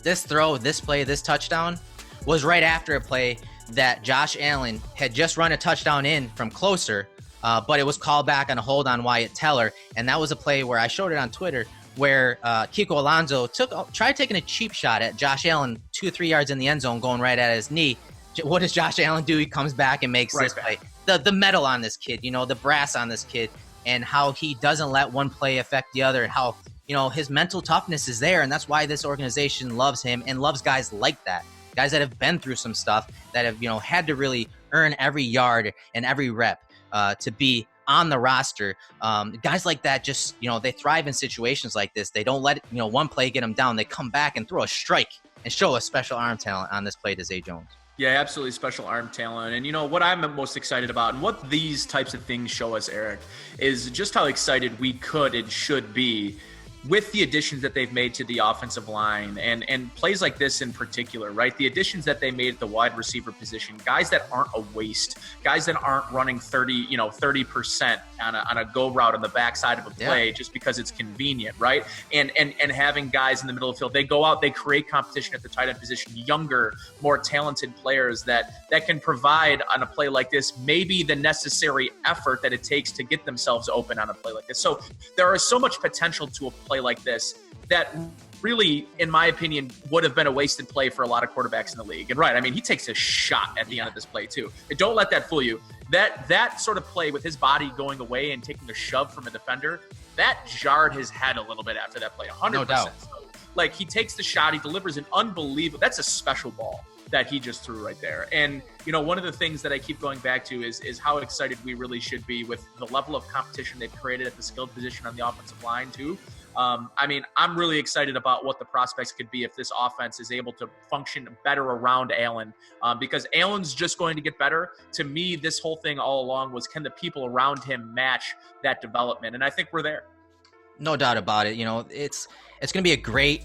this throw, this play, this touchdown was right after a play that Josh Allen had just run a touchdown in from closer, but it was called back on a hold on Wyatt Teller. And that was a play where I showed it on Twitter where Kiko Alonso tried taking a cheap shot at Josh Allen 2-3 yards in the end zone going right at his knee. What does Josh Allen do? He comes back and makes this play. The metal on this kid, the brass on this kid, and how he doesn't let one play affect the other, and how his mental toughness is there, and that's why this organization loves him and loves guys like that. Guys that have been through some stuff, that have, had to really earn every yard and every rep to be on the roster. Guys like that just, they thrive in situations like this. They don't let, one play get them down. They come back and throw a strike and show a special arm talent on this play to Zay Jones. Yeah, absolutely special arm talent. And what I'm most excited about and what these types of things show us, Eric, is just how excited we could and should be with the additions that they've made to the offensive line and plays like this in particular, right? The additions that they made at the wide receiver position, guys that aren't a waste, guys that aren't running 30% on a go route on the backside of a play just because it's convenient, right? And having guys in the middle of the field, they go out, they create competition at the tight end position, younger, more talented players that can provide on a play like this maybe the necessary effort that it takes to get themselves open on a play like this. So there is so much potential to a play like this that really, in my opinion, would have been a wasted play for a lot of quarterbacks in the league. And right, I mean, he takes a shot at the end of this play too. And don't let that fool you. That sort of play with his body going away and taking a shove from a defender, that jarred his head a little bit after that play, 100%. No doubt. So, like, he takes the shot, he delivers an unbelievable, that's a special ball that he just threw right there. And, one of the things that I keep going back to is how excited we really should be with the level of competition they've created at the skilled position on the offensive line too. I mean, I'm really excited about what the prospects could be if this offense is able to function better around Allen, because Allen's just going to get better. To me, this whole thing all along was, can the people around him match that development? And I think we're there. No doubt about it. It's going to be a great,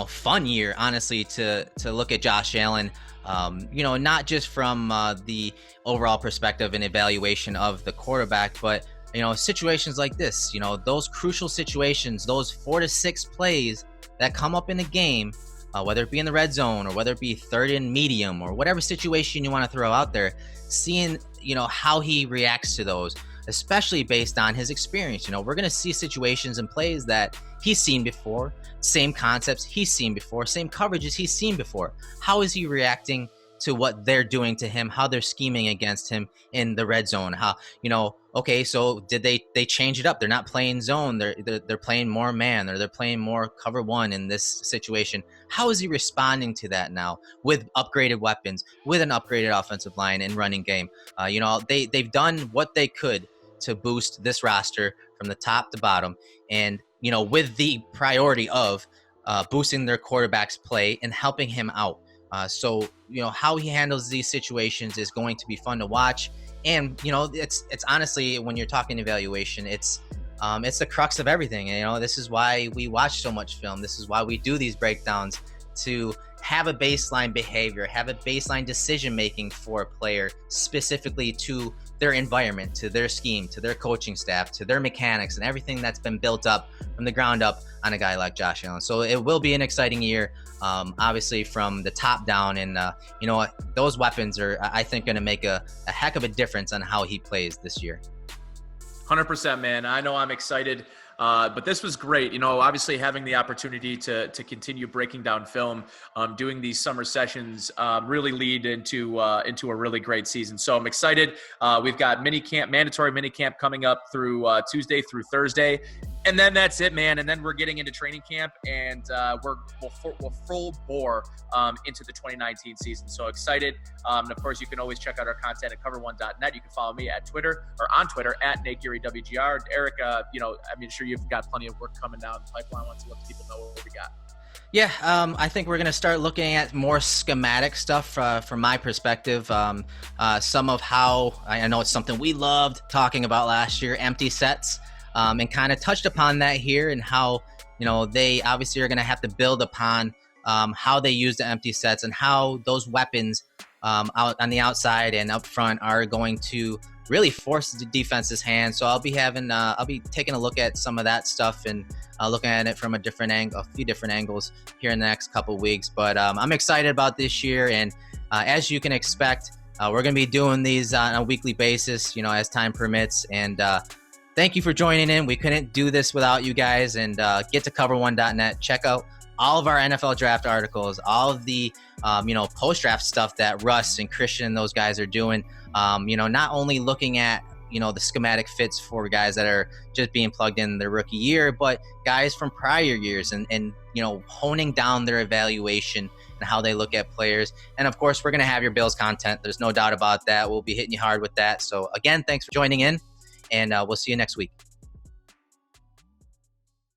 fun year, honestly, to look at Josh Allen. Not just from the overall perspective and evaluation of the quarterback, but situations like this, those crucial situations, those 4 to 6 plays that come up in the game, whether it be in the red zone or whether it be third and medium or whatever situation you want to throw out there, seeing, how he reacts to those, especially based on his experience. We're going to see situations and plays that he's seen before, same concepts he's seen before, same coverages he's seen before. How is he reacting to what they're doing to him, how they're scheming against him in the red zone? How, okay, so did they change it up? They're not playing zone. They're playing more man, or they're playing more cover one in this situation. How is he responding to that now with upgraded weapons, with an upgraded offensive line and running game? They've done what they could to boost this roster from the top to bottom, and with the priority of boosting their quarterback's play and helping him out. So how he handles these situations is going to be fun to watch. And it's honestly, when you're talking evaluation, it's the crux of everything. This is why we watch so much film. This is why we do these breakdowns, to have a baseline behavior, have a baseline decision making for a player, specifically to their environment, to their scheme, to their coaching staff, to their mechanics, and everything that's been built up from the ground up on a guy like Josh Allen. So it will be an exciting year, obviously from the top down. And those weapons are, I think, going to make a heck of a difference on how he plays this year. 100%, man. I know I'm excited. But this was great. Obviously having the opportunity to continue breaking down film, doing these summer sessions, really lead into a really great season. So I'm excited. We've got mandatory mini camp coming up through Tuesday through Thursday. And then that's it, man. And then we're getting into training camp, and we're full bore into the 2019 season. So excited. And of course, you can always check out our content at cover1.net. You can follow me at Twitter or on Twitter at NateGearyWGR. Eric, I'm sure you've got plenty of work coming down the pipeline. I want to let people know what we got. Yeah, I think we're going to start looking at more schematic stuff from my perspective. Some of how, I know it's something we loved talking about last year, empty sets. And kind of touched upon that here, and how, they obviously are going to have to build upon how they use the empty sets and how those weapons out on the outside and up front are going to really force the defense's hand. So I'll be taking a look at some of that stuff and looking at it from a few different angles here in the next couple of weeks. But I'm excited about this year, and as you can expect, we're going to be doing these on a weekly basis, as time permits. And thank you for joining in. We couldn't do this without you guys. And get to cover1.net. Check out all of our NFL draft articles, all of the, post-draft stuff that Russ and Christian and those guys are doing. Not only looking at, the schematic fits for guys that are just being plugged in their rookie year, but guys from prior years and honing down their evaluation and how they look at players. And of course, we're going to have your Bills content. There's no doubt about that. We'll be hitting you hard with that. So again, thanks for joining in. And we'll see you next week.